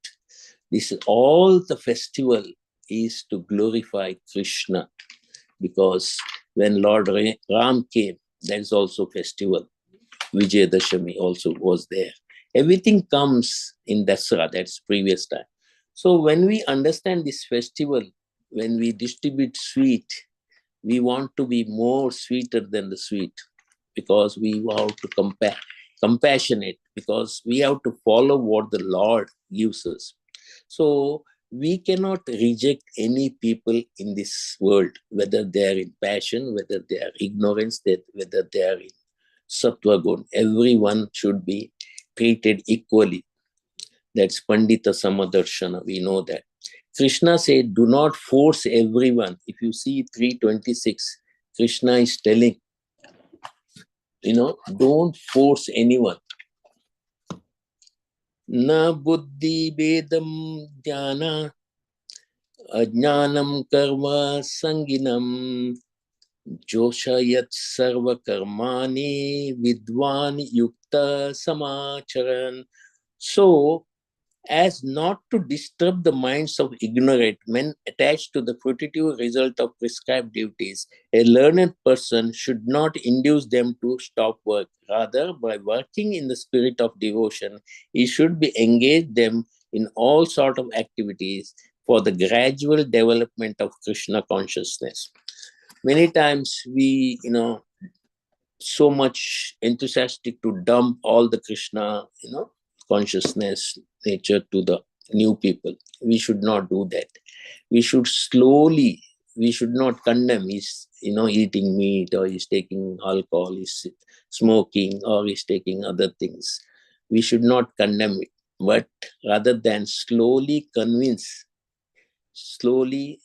This is all the festival is to glorify Krishna, because when Lord Ram came, that is also festival. Vijayadashami also was there. Everything comes in Dasara, that's previous time. So when we understand this festival, when we distribute sweet, we want to be more sweeter than the sweet, because we have to compassionate, because we have to follow what the Lord gives us. So we cannot reject any people in this world, whether they are in passion, whether they are ignorance, whether they are in sattva gun. Everyone should be treated equally. That's Pandita Samadarshana, we know that. Krishna said, do not force everyone. If you see 326, Krishna is telling, don't force anyone. Na buddhi bedam jnana ajnanam karma sanginam joshayat sarva karmani vidwan yukta samacharan. So, as not to disturb the minds of ignorant men attached to the fruitive result of prescribed duties, a learned person should not induce them to stop work. Rather, by working in the spirit of devotion, he should be engaged them in all sort of activities for the gradual development of Krishna consciousness. Many times we, so much enthusiastic to dump all the Krishna, consciousness nature to the new people. We should not do that. We should slowly, we should not condemn. He's eating meat, or he's taking alcohol, he's smoking, or he's taking other things. We should not condemn it, but rather than slowly convince, slowly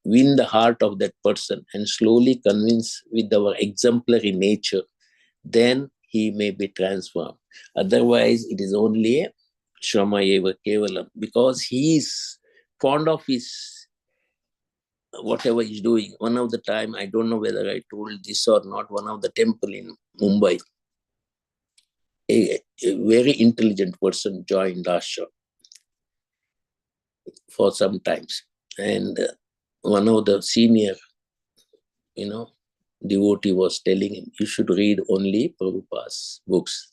win the heart of that person, and slowly convince with our exemplary nature, then he may be transformed. Otherwise, it is only a Shrama Eva Kevalam, because he is fond of his whatever he's doing. One of the time, I don't know whether I told this or not, one of the temple in Mumbai, a very intelligent person joined ashram for some times. And one of the senior, devotee was telling him, you should read only Prabhupada's books,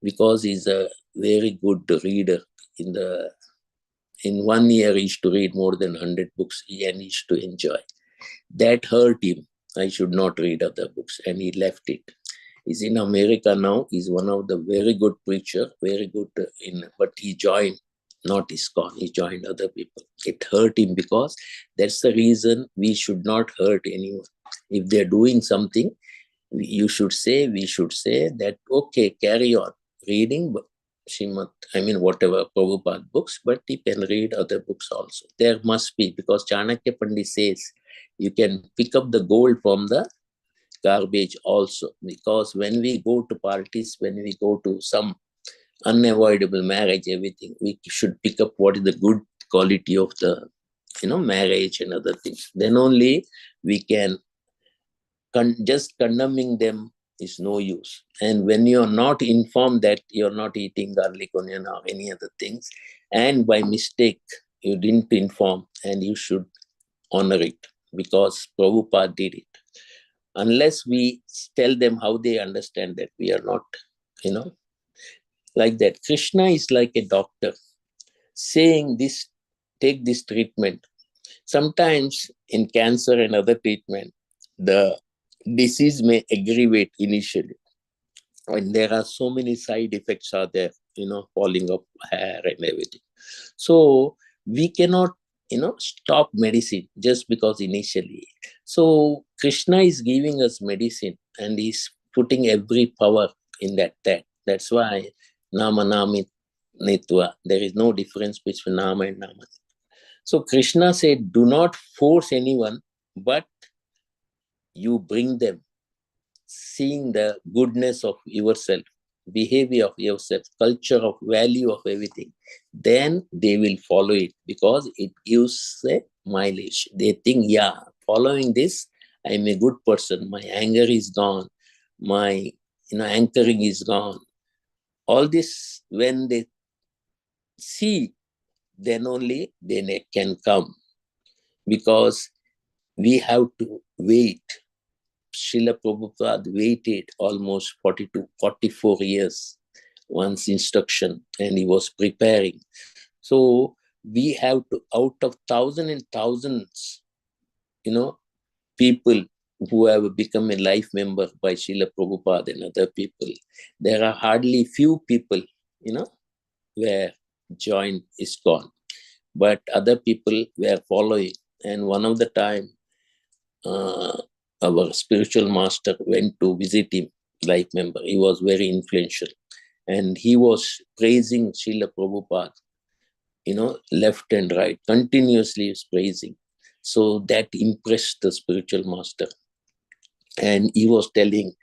because he's a very good reader. In 1 year, he used to read more than 100 books, and he used to enjoy. That hurt him. I should not read other books, and he left it. He's in America now. He's one of the very good preacher, very good but he joined, not ISKCON, he joined other people. It hurt him, because that's the reason we should not hurt anyone. If they're doing something, we should say that, okay, carry on reading whatever Prabhupada books, but you can read other books also. There must be, because Chanakya Pandit says, you can pick up the gold from the garbage also. Because when we go to parties, when we go to some unavoidable marriage, everything, we should pick up what is the good quality of the marriage and other things. Then only we can. Just condemning them is no use. And when you're not informed that you're not eating garlic onion or any other things, and by mistake you didn't inform, and you should honor it, because Prabhupada did it. Unless we tell them how they understand that, we are not, like that. Krishna is like a doctor saying this, take this treatment. Sometimes in cancer and other treatment, the disease may aggravate initially. And there are so many side effects are there, falling of hair and everything. So we cannot, stop medicine just because initially. So Krishna is giving us medicine and he's putting every power in that. That's why Nama Nami Nitva. There is no difference between Nama and Nama. So Krishna said, do not force anyone, but you bring them, seeing the goodness of yourself, behavior of yourself, culture of value of everything, then they will follow it because it gives a mileage. They think, yeah, following this, I'm a good person. My anger is gone. My anchoring is gone. All this, when they see, then only they can come, because we have to wait. Srila Prabhupada waited almost 44 years, once instruction, and he was preparing. So we have to, out of thousands and thousands, people who have become a life member by Srila Prabhupada and other people, there are hardly few people, where joined ISKCON. But other people were following. And one of the time, our spiritual master went to visit him, life member. He was very influential. And he was praising Srila Prabhupada, left and right, continuously was praising. So that impressed the spiritual master. And he was telling,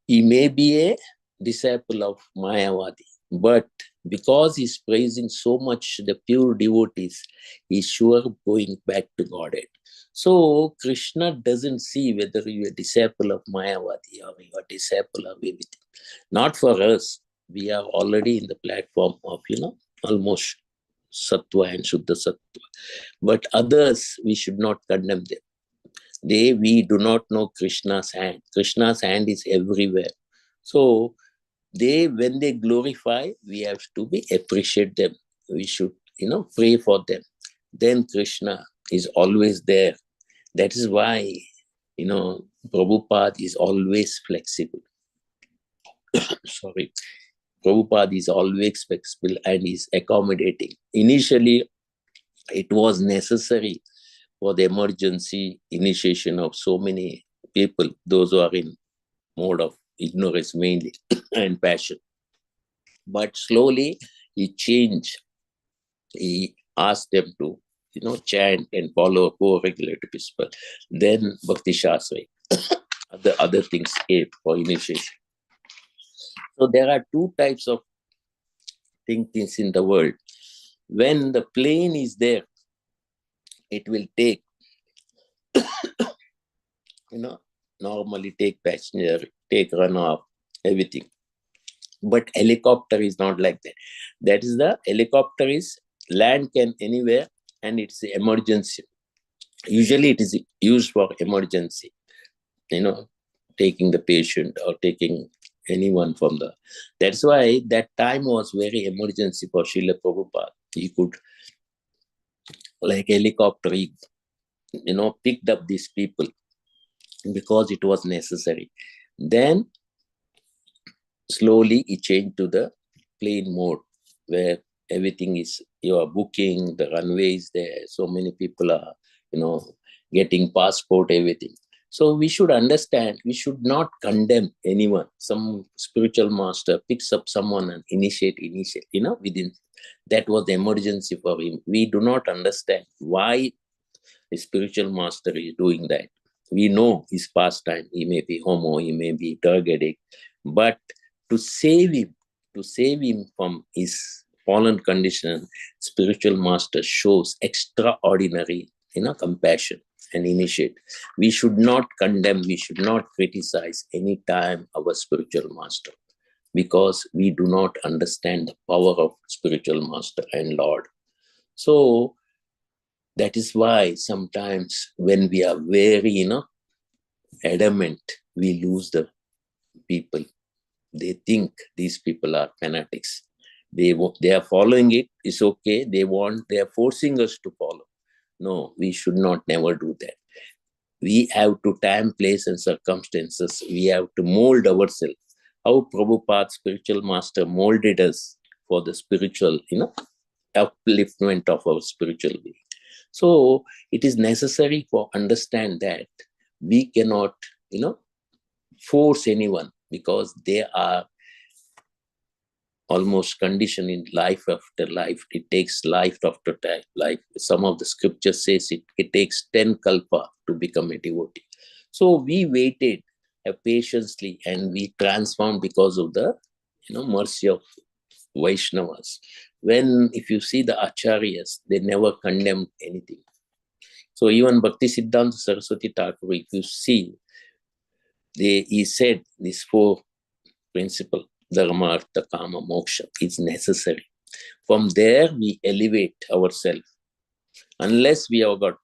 he may be a disciple of Mayavadi, but because he's praising so much the pure devotees, he's sure going back to Godhead. So Krishna doesn't see whether you're a disciple of Mayavadi or you're a disciple of everything. Not for us. We are already in the platform of, almost Sattva and Shuddha Sattva. But others, we should not condemn them. We do not know Krishna's hand. Krishna's hand is everywhere. So when they glorify, we have to appreciate them. We should, pray for them. Then Krishna is always there. That is why, Prabhupada is always flexible. Sorry. Prabhupada is always flexible and is accommodating. Initially, it was necessary for the emergency initiation of so many people, those who are in mode of ignorance mainly and passion. But slowly he changed. He asked them to, chant and follow a co-regulative principle. Then Bhakti Shastra, other things came for initiation. So there are two types of things in the world. When the plane is there, it will take, normally take passenger, take runoff, everything. But helicopter is not like that. That is the helicopter is land can anywhere and it's an emergency. Usually it is used for emergency, taking the patient or taking anyone from the. That's why that time was very emergency for Srila Prabhupada. He could, like helicopter, he, picked up these people because it was necessary. Then slowly he changed to the plane mode where everything is, you are booking, the runway is there, so many people are, getting passport, everything. So we should understand, we should not condemn anyone. Some spiritual master picks up someone and initiate, within. That was the emergency for him. We do not understand why the spiritual master is doing that. We know his pastime. He may be homo, he may be drug addict, but to save him from his fallen condition, spiritual master shows extraordinary, compassion and initiate. We should not condemn, we should not criticize any time our spiritual master, because we do not understand the power of spiritual master and Lord. So that is why sometimes when we are very, adamant, we lose the people. They think these people are fanatics. They are following it. It's okay. They are forcing us to follow. No, we should not never do that. We have to time, place, and circumstances. We have to mold ourselves. How Prabhupada, spiritual master, molded us for the spiritual, upliftment of our spiritual being. So it is necessary for understand that we cannot, force anyone, because they are almost conditioned in life after life. It takes life after life. Some of the scriptures says it takes 10 kalpa to become a devotee. So we waited patiently and we transformed because of the mercy of Vaishnavas. If you see the acharyas, they never condemned anything. So even Bhakti Siddhanta Saraswati Thakur, if you see, he said these 4 principles, dharma, artha, kama, moksha, is necessary. From there, we elevate ourselves. Unless we have got,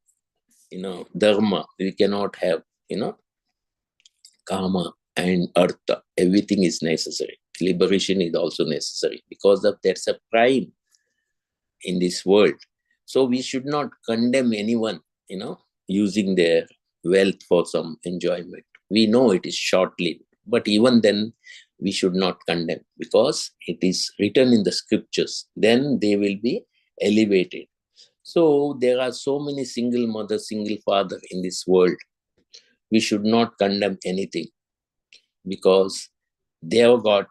dharma, we cannot have, kama and artha. Everything is necessary. Liberation is also necessary because that's a prime in this world. So we should not condemn anyone, using their wealth for some enjoyment. We know it is short-lived, but even then, we should not condemn, because it is written in the scriptures. Then they will be elevated. So there are so many single mother, single father in this world. We should not condemn anything, because they have got,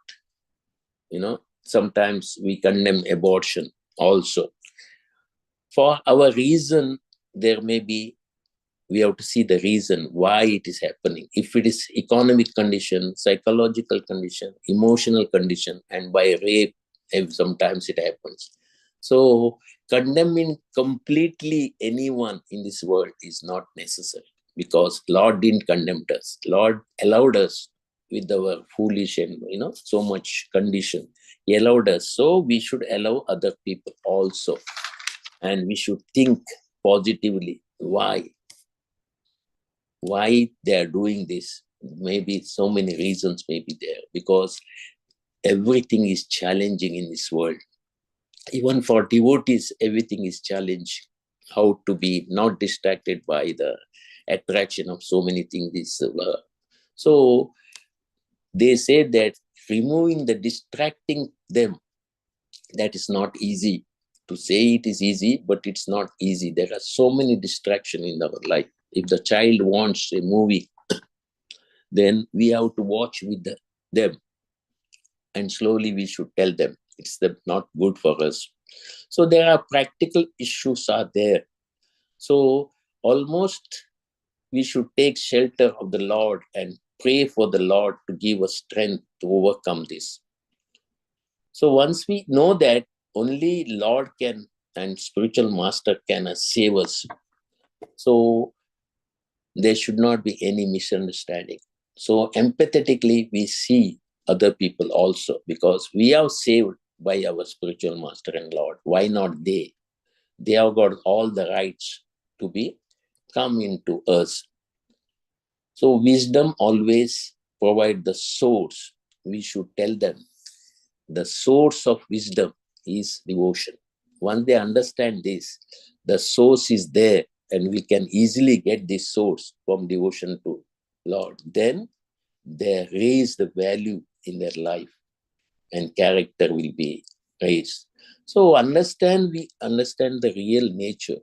sometimes we condemn abortion also. For our reason, there may be, we have to see the reason why it is happening. If it is economic condition, psychological condition, emotional condition, and by rape, sometimes it happens. So condemning completely anyone in this world is not necessary, because Lord didn't condemn us. Lord allowed us with our foolish and so much condition. He allowed us. So we should allow other people also. And we should think positively. Why they are doing this? Maybe so many reasons may be there, because everything is challenging in this world. Even for devotees, everything is challenging. How to be not distracted by the attraction of so many things. So they say that removing the distracting them, that is not easy. To say it is easy, but it's not easy. There are so many distractions in our life. If the child wants a movie, then we have to watch with them. And slowly we should tell them it's not good for us. So there are practical issues are there. So almost we should take shelter of the Lord and pray for the Lord to give us strength to overcome this. So once we know that only Lord can and spiritual master can save us, so there should not be any misunderstanding. So empathetically we see other people also, because we are saved by our spiritual master and Lord. Why not they? They have got all the rights to come into us. So wisdom always provide the source. We should tell them the source of wisdom is devotion. Once they understand this, the source is there, and we can easily get this source from devotion to Lord. Then they raise the value in their life, and character will be raised. So we understand the real nature.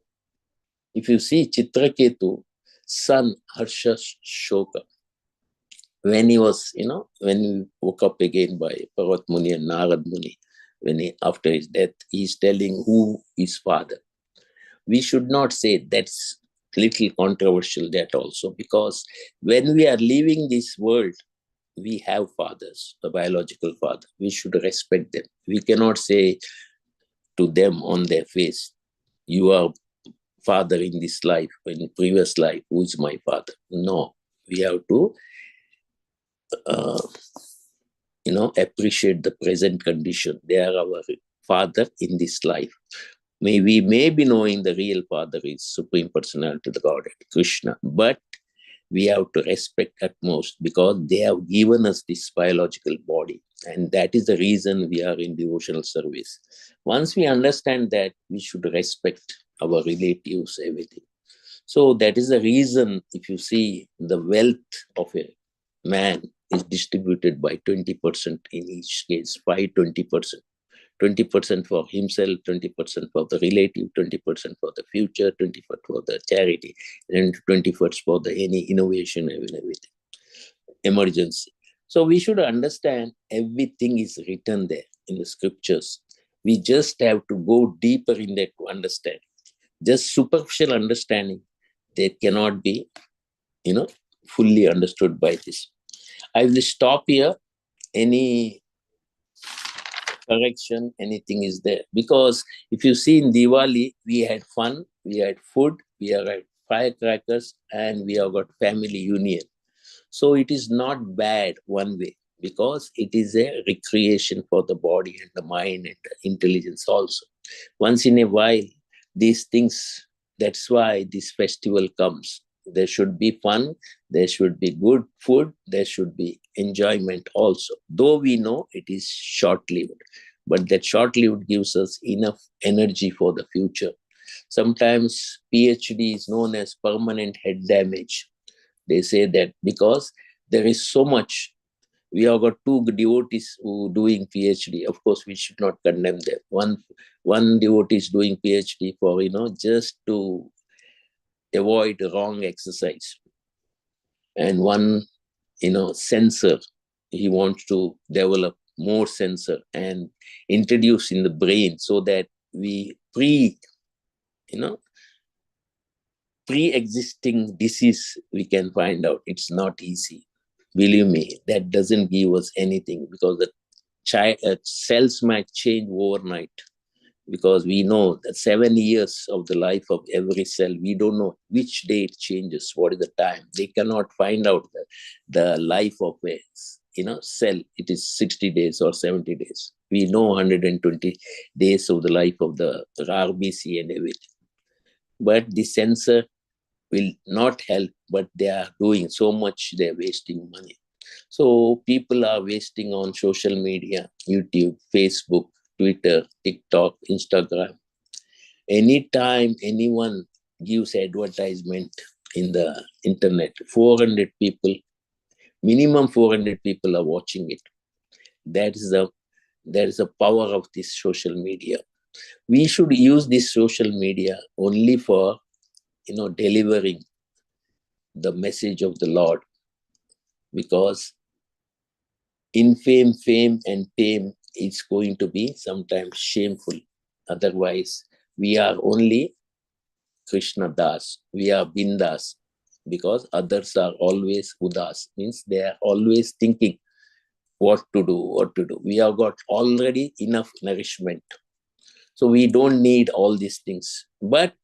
If you see Chitraketu, son Harsha Shoka, when he was, when he woke up again by Parvat Muni and Narad Muni, after his death, he's telling who is father. We should not say that's little controversial, that also, because when we are leaving this world, we have fathers, the biological father. We should respect them. We cannot say to them on their face, you are father in this life, in previous life, who is my father? No, we have to appreciate the present condition. They are our father in this life. We may be knowing the real father is Supreme Personality of the Godhead, Krishna, but we have to respect utmost, because they have given us this biological body, and that is the reason we are in devotional service. Once we understand that, we should respect our relatives, everything. So that is the reason, if you see, the wealth of a man is distributed by 20% in each case, 20%. 20% for himself, 20% for the relative, 20% for the future, 20% for the charity, and 20% for the any innovation and everything, emergency. So we should understand everything is written there in the scriptures. We just have to go deeper in that to understand. Just superficial understanding, they cannot be, fully understood by this. I will stop here. Any correction, anything is there? Because if you see in Diwali, we had fun, we had food, we had firecrackers, and we have got family union. So it is not bad one way, because it is a recreation for the body and the mind and the intelligence also. Once in a while, these things, that's why this festival comes. There should be fun, there should be good food, there should be enjoyment also. Though we know it is short-lived, but that short-lived gives us enough energy for the future. Sometimes PhD is known as permanent head damage. They say that because there is so much. We have got two devotees who doing PhD. Of course, we should not condemn them. One devotee is doing PhD for, just to avoid wrong exercise. And one, sensor, he wants to develop more sensor and introduce in the brain so that we pre-existing disease we can find out. It's not easy. Believe me, that doesn't give us anything, because the cells might change overnight. Because we know that 7 years of the life of every cell, we don't know which day it changes, what is the time. They cannot find out the life of a cell. It is 60 days or 70 days. We know 120 days of the life of the RBC and everything. But the sensor will not help, but they are doing so much, they're wasting money. So people are wasting on social media, YouTube, Facebook, Twitter, TikTok, Instagram. Anytime anyone gives advertisement in the internet, 400 people, minimum 400 people are watching it. That is the power of this social media. We should use this social media only for, delivering the message of the Lord. Because infame, fame, and tame, it's going to be sometimes shameful. Otherwise, we are only Krishna Das, we are Bindas, because others are always Udas, means they are always thinking what to do. We have got already enough nourishment. So we don't need all these things. But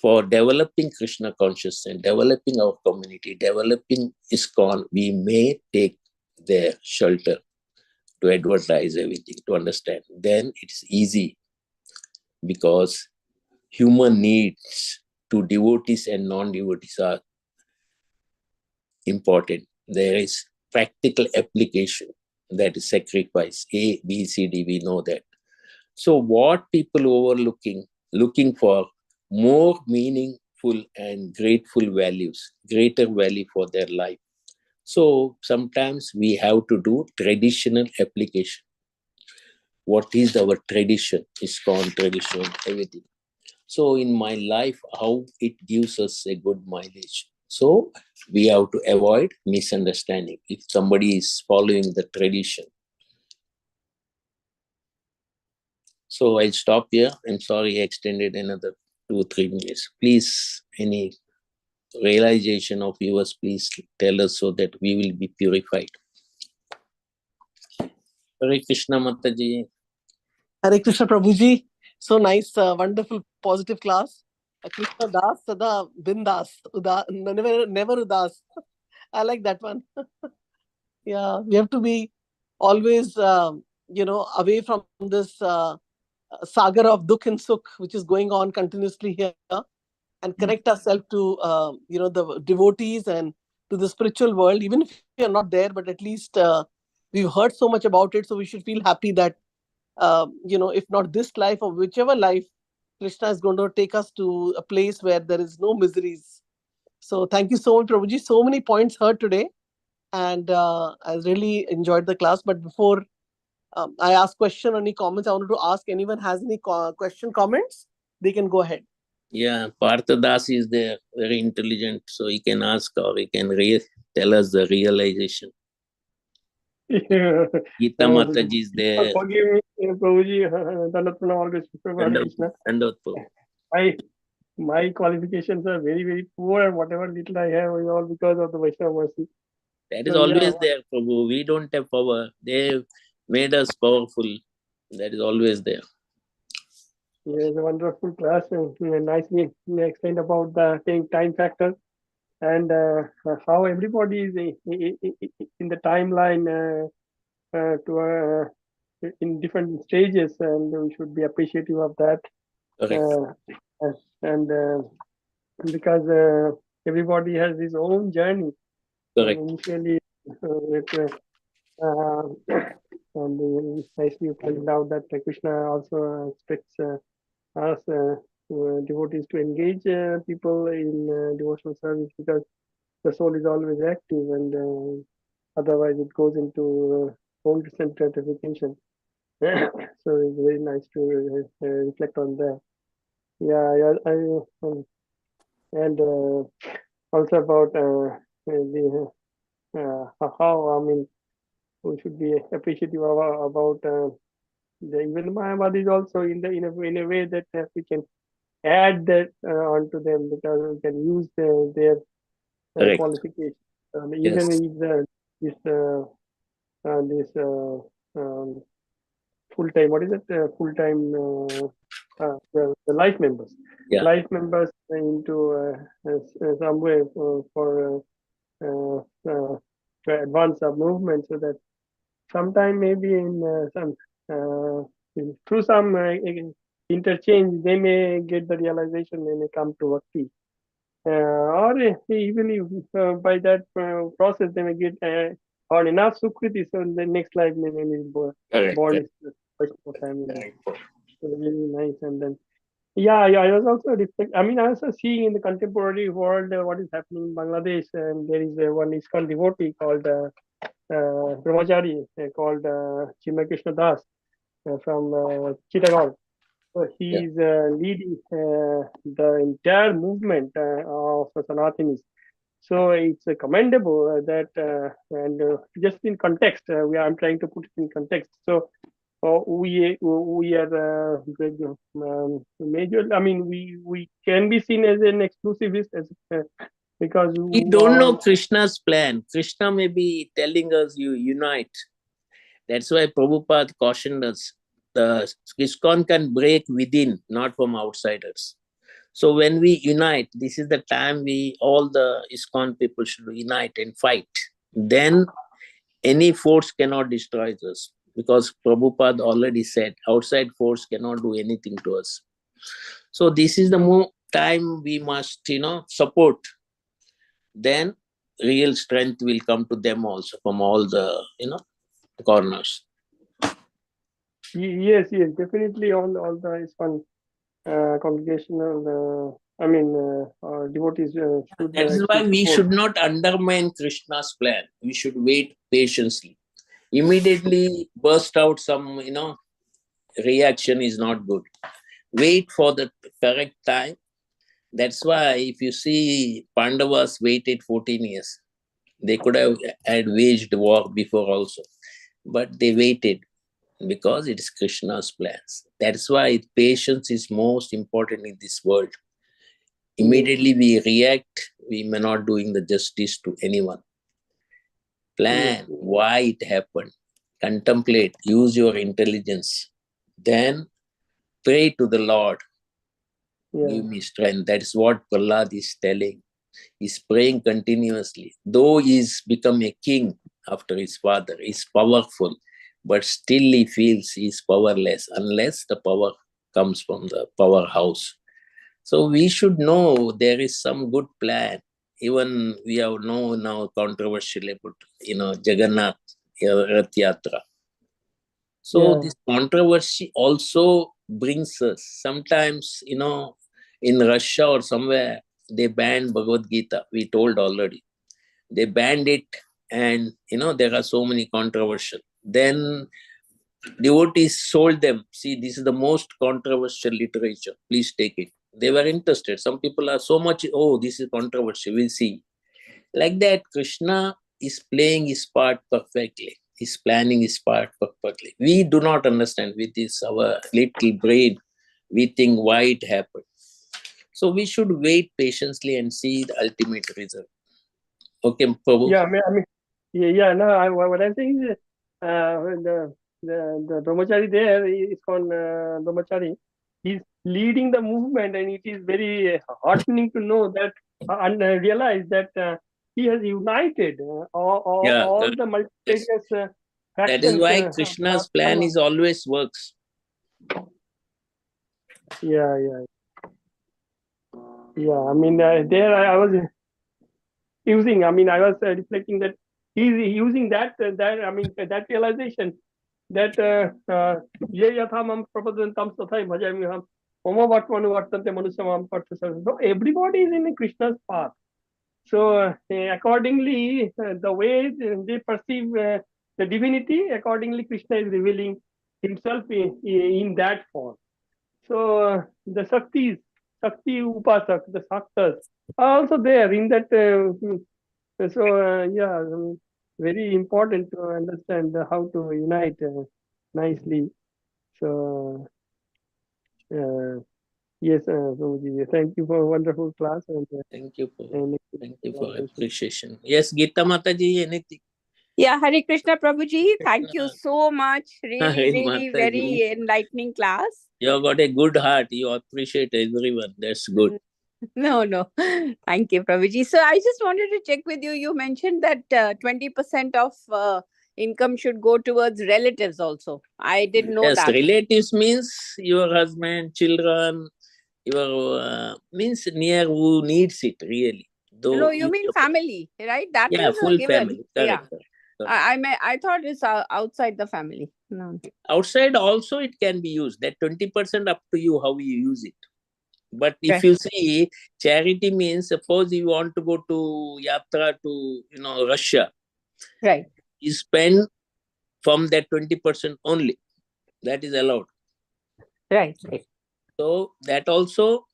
for developing Krishna consciousness, developing our community, developing ISKCON, we may take their shelter to advertise everything, to understand. Then it's easy, because human needs to devotees and non-devotees are important. There is practical application, that is sacrifice. A, B, C, D, we know that. So what people looking for more meaningful and grateful values, greater value for their life. So sometimes we have to do traditional application. What is our tradition? ISKCON tradition, everything. So in my life, how it gives us a good mileage. So we have to avoid misunderstanding. If somebody is following the tradition. So I'll stop here. I'm sorry I extended another 2 or 3 minutes. Please, any realization of yours, please tell us so that we will be purified. Hare Krishna Mataji. Hare Krishna Prabhuji. So nice, wonderful, positive class. Krishna Das, Sada Bindas, never Udas. I like that one. Yeah, we have to be always, away from this saga of Dukh and Sukh, which is going on continuously here, and connect ourselves to, the devotees and to the spiritual world. Even if we are not there, but at least we've heard so much about it, so we should feel happy that, if not this life or whichever life Krishna is going to take us to a place where there is no miseries. So thank you so much, Prabhuji. So many points heard today. And I really enjoyed the class. But before I ask question or any comments, I wanted to ask anyone has any question, comments, they can go ahead. Yeah, Parthadas is there, very intelligent, so he can ask or he can tell us the realization. Yeah. Gita Mataji is there. Forgive me, Prabhuji. Dandavat Pranam, always Hare Krishna. My qualifications are very, very poor, and whatever little I have is all because of the Vaishnava mercy. That is So, always yeah. there, Prabhu. We don't have power. They made us powerful. That is always there. Yeah, it's a wonderful class, and nicely explained about the time factor and how everybody is in the timeline in different stages, and we should be appreciative of that. Correct. And because everybody has his own journey. Correct. Initially, and nicely you pointed out that Krishna also expects us devotees to engage people in devotional service, because the soul is always active, and otherwise it goes into own gratification. So it's very nice to reflect on that. Yeah, and also about how, I mean, we should be appreciative about even the Mahabharata is also in a way that we can add that onto them, because we can use their Correct. qualification. Yes. Even this full-time, what is it? Full-time, the life members. Yeah. Life members into some way for to advance our movement, so that sometime maybe in some through some interchange, they may get the realization, they may come to Bhakti. Or even if by that process they may get or enough Sukriti, so in the next life they may be born in a family. So really nice. And then I was also I was also seeing in the contemporary world what is happening in Bangladesh, and there is one ISKCON devotee called Brahmachari called Chimay Krishna Das from Chittagong. So he is leading the entire movement of Sanatanis. So it's commendable that, and just in context, I'm trying to put it in context. So we are major. I mean, we can be seen as an exclusivist, because we don't know Krishna's plan. Krishna may be telling us you unite. That's why Prabhupada cautioned us. The ISKCON can break within, not from outsiders. So when we unite, this is the time all the ISKCON people should unite and fight. Then any force cannot destroy us, because Prabhupada already said, outside force cannot do anything to us. So this is the time we must, support. Then real strength will come to them also from all the, corners. Yes, definitely all the ISKCON congregational, devotees should. That is why we should not undermine Krishna's plan. We should wait patiently. Immediately burst out some, reaction is not good. Wait for the correct time. That's why if you see Pandavas waited 14 years. They could have had waged war before also. But they waited because it is Krishna's plans. That's why patience is most important in this world. Immediately we react, we may not doing the justice to anyone. Plan why it happened. Contemplate, use your intelligence. Then pray to the Lord. Give me strength. That is what Prahlad is telling. He's praying continuously. Though he's become a king after his father, he's powerful, but still he feels he's powerless unless the power comes from the powerhouse. So we should know there is some good plan. Even we have known now controversial about, Jagannath Rath Yatra. So this controversy also brings us. Sometimes, in Russia or somewhere, they banned Bhagavad Gita. We told already. They banned it, and there are so many controversial. Then devotees sold them. See, this is the most controversial literature. Please take it. They were interested. Some people are so much, oh, this is controversial. We'll see. Like that, Krishna is playing his part perfectly. He's planning his part perfectly. We do not understand with this, our little brain. We think why it happened. So we should wait patiently and see the ultimate result. Okay, Prabhu? Yeah, no, what I'm saying is the brahmachari there is called brahmachari. He's leading the movement, and it is very heartening to know that and realize that he has united all the multitudinous that is factions. why Krishna's plan is always works. Yeah. I mean, there I was using. I mean, I was reflecting that he's using that realization that ye yathamam prapadantam sathai bhajamiham homo vatmanu vartante manusamam parthasam. So everybody is in Krishna's path. So accordingly, the way they perceive the divinity, accordingly Krishna is revealing himself in that form. So the Shakti Upasak, the Shaktas are also there in that. Very important to understand how to unite nicely. So, yes, Prabhuji, thank you for a wonderful class. And thank you for appreciation. Yes, Gita Mataji, anything? Yeah, Hare Krishna Prabhuji, thank you so much. Really very enlightening class. You have got a good heart. You appreciate everyone. That's good. No. Thank you, Prabhuji. So I just wanted to check with you. You mentioned that 20% of income should go towards relatives also. I didn't know that. Yes, relatives means your husband, children, your means near who needs it really. Though no, you mean family, right? That is full given. family. Correct. I thought it's outside the family. No. Outside also it can be used. That 20% up to you how you use it. But if you see, charity means suppose you want to go to yatra to Russia, right? You spend from that 20% only. That is allowed. Right. So that also,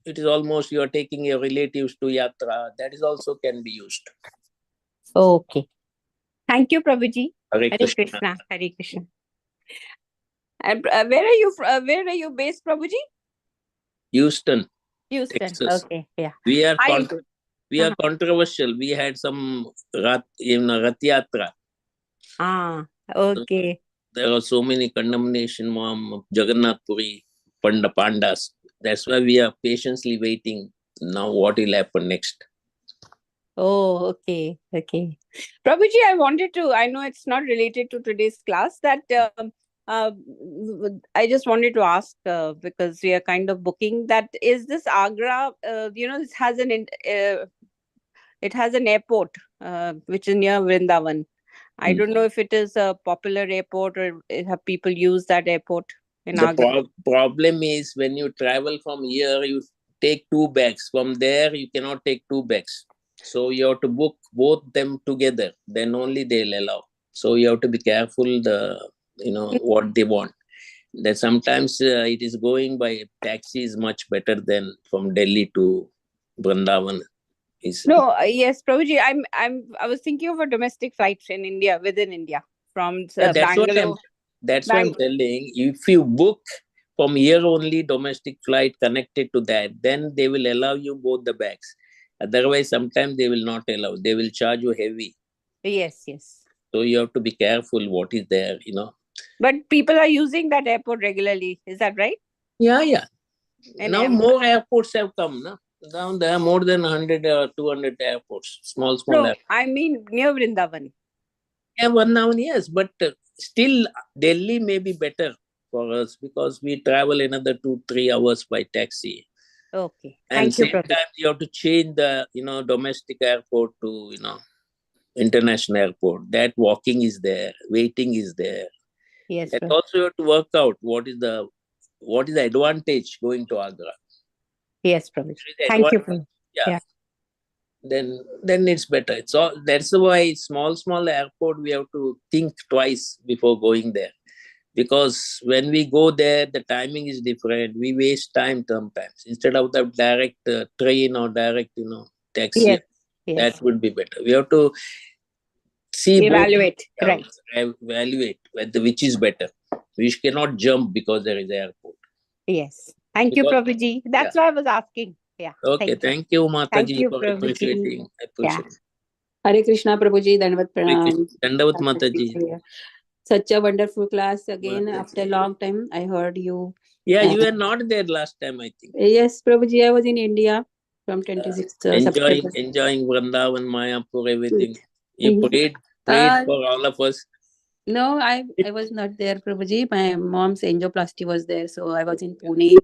it is almost you are taking your relatives to yatra. That is also can be used. Okay. Thank you, Prabhuji. Hare Krishna. Hare Krishna. And where are you based, Prabhuji? Houston, Texas. Okay, yeah. We are controversial. We had some Rath Yatra. Okay. There are so many condemnation from Jagannath Puri, Pandas. That's why we are patiently waiting now what will happen next. Oh, okay. Prabhuji, I know it's not related to today's class, that I just wanted to ask, because we are kind of booking, that is this Agra, this has it has an airport, which is near Vrindavan. I don't know if it is a popular airport or have people use that airport in Agra. Problem is when you travel from here, you take 2 bags. From there, you cannot take 2 bags. So you have to book both them together. Then only they'll allow. So you have to be careful what they want. That sometimes it is going by taxi is much better than from Delhi to Vrindavan. No, yes, Prabhuji, I was thinking of a domestic flight in India, within India, from Bangalore. That's what I'm telling. If you book from here only domestic flight connected to that, then they will allow you both the bags. Otherwise, sometimes they will not allow. They will charge you heavy. Yes. So you have to be careful what is there, But people are using that airport regularly. Is that right? Yeah. Now more airports have come, no? Now there are more than 100 or 200 airports, small airports. I mean near Vrindavan. Yeah, Vrindavan, yes, but still Delhi may be better for us because we travel another 2-3 hours by taxi. Okay. And sometimes you have to change the domestic airport to international airport. That walking is there, waiting is there. Yes. And also you have to work out what is the what is the advantage going to Agra? Yes, Prabhuji. There is Thank you, advantage. Prabhuji. Yeah. Yeah. Then it's better. It's all. That's why small airport we have to think twice before going there, because when we go there the timing is different. We waste time sometimes instead of the direct train or direct taxi. Yes. Yes. That would be better. We have to see Evaluate. both. Right. Evaluate which is better. We cannot jump because there is an airport. Yes. Thank you, Because- Prabhuji. That's why I was asking. Yeah. Okay, thank you, Mataji, Thank you, for Prabhuji. appreciating. I appreciate it. Hare Krishna, Prabhuji. Dandavat pranam. Dandavat, Mataji. Such a wonderful class again. Mataji. After a long time, I heard you. Yeah, you were not there last time, I think. Yes, Prabhuji. I was in India from 26th September. Enjoying Vrindavan, Mayapur, everything. Yeah. You prayed for all of us. No, I was not there, Prabhuji. My mom's angioplasty was there, so I was in Pune.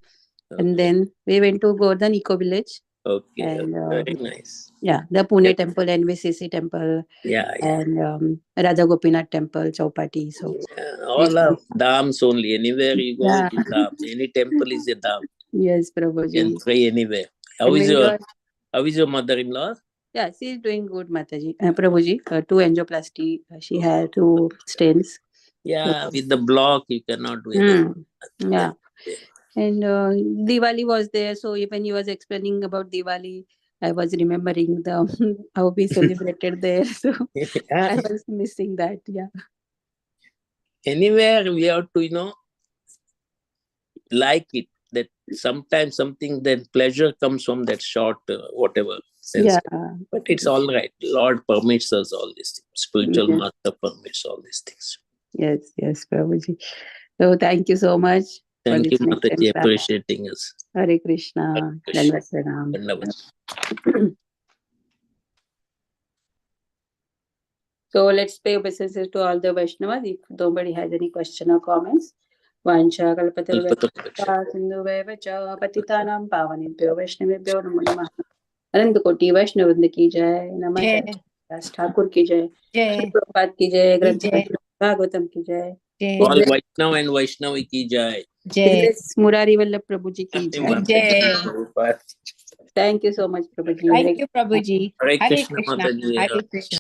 And then we went to Govardhan Eco Village. Okay, And, very nice. Yeah, the Pune temple, NVCC temple. Yeah. And Radha Gopinath temple, Chowpatty. So all are dhams only. Anywhere you go, Yeah. it is dham. Any temple is a dham. Yes, You Prabhuji. can pray anywhere. How is your mother-in-law? Yeah, she's doing good, Mataji. Prabhuji, 2 angioplasty. She had 2 stents. Yeah, with the block, you cannot do anything. Yeah. And Diwali was there. So when he was explaining about Diwali, I was remembering how we celebrated there. So I was missing that. Yeah. Anywhere we have to, like it. That sometimes something, that pleasure comes from that short, whatever sense. Yeah. But it's all right. Lord permits us all these things. Spiritual master permits all these things. Yes, Prabhuji. So thank you so much. Thank you, Mataji, appreciating us. Hare Krishna. Krishna. Dandavat pranam. Dandavat. So let's pay obeisances to all the Vaishnavas. If nobody has any question or comments. Vancha kalpataruvaicha sindhuvaivacha patitanam pavanebhyo Vaishnavebhyo namo namah. अनंत कोटि वैष्णव वृंद की जय। नमः दास ठाकुर की जय। प्रभुपाद की जय। ग्रंथ भागवतम की जय। All Vaishnav and Vaishnavi ki jai. Murari Vallabh प्रभु जी की जय। Thank you so much, Prabhuji. Thank you, Prabhuji. Hare Hare Krishna, Krishna. Mataji. Hare Krishna.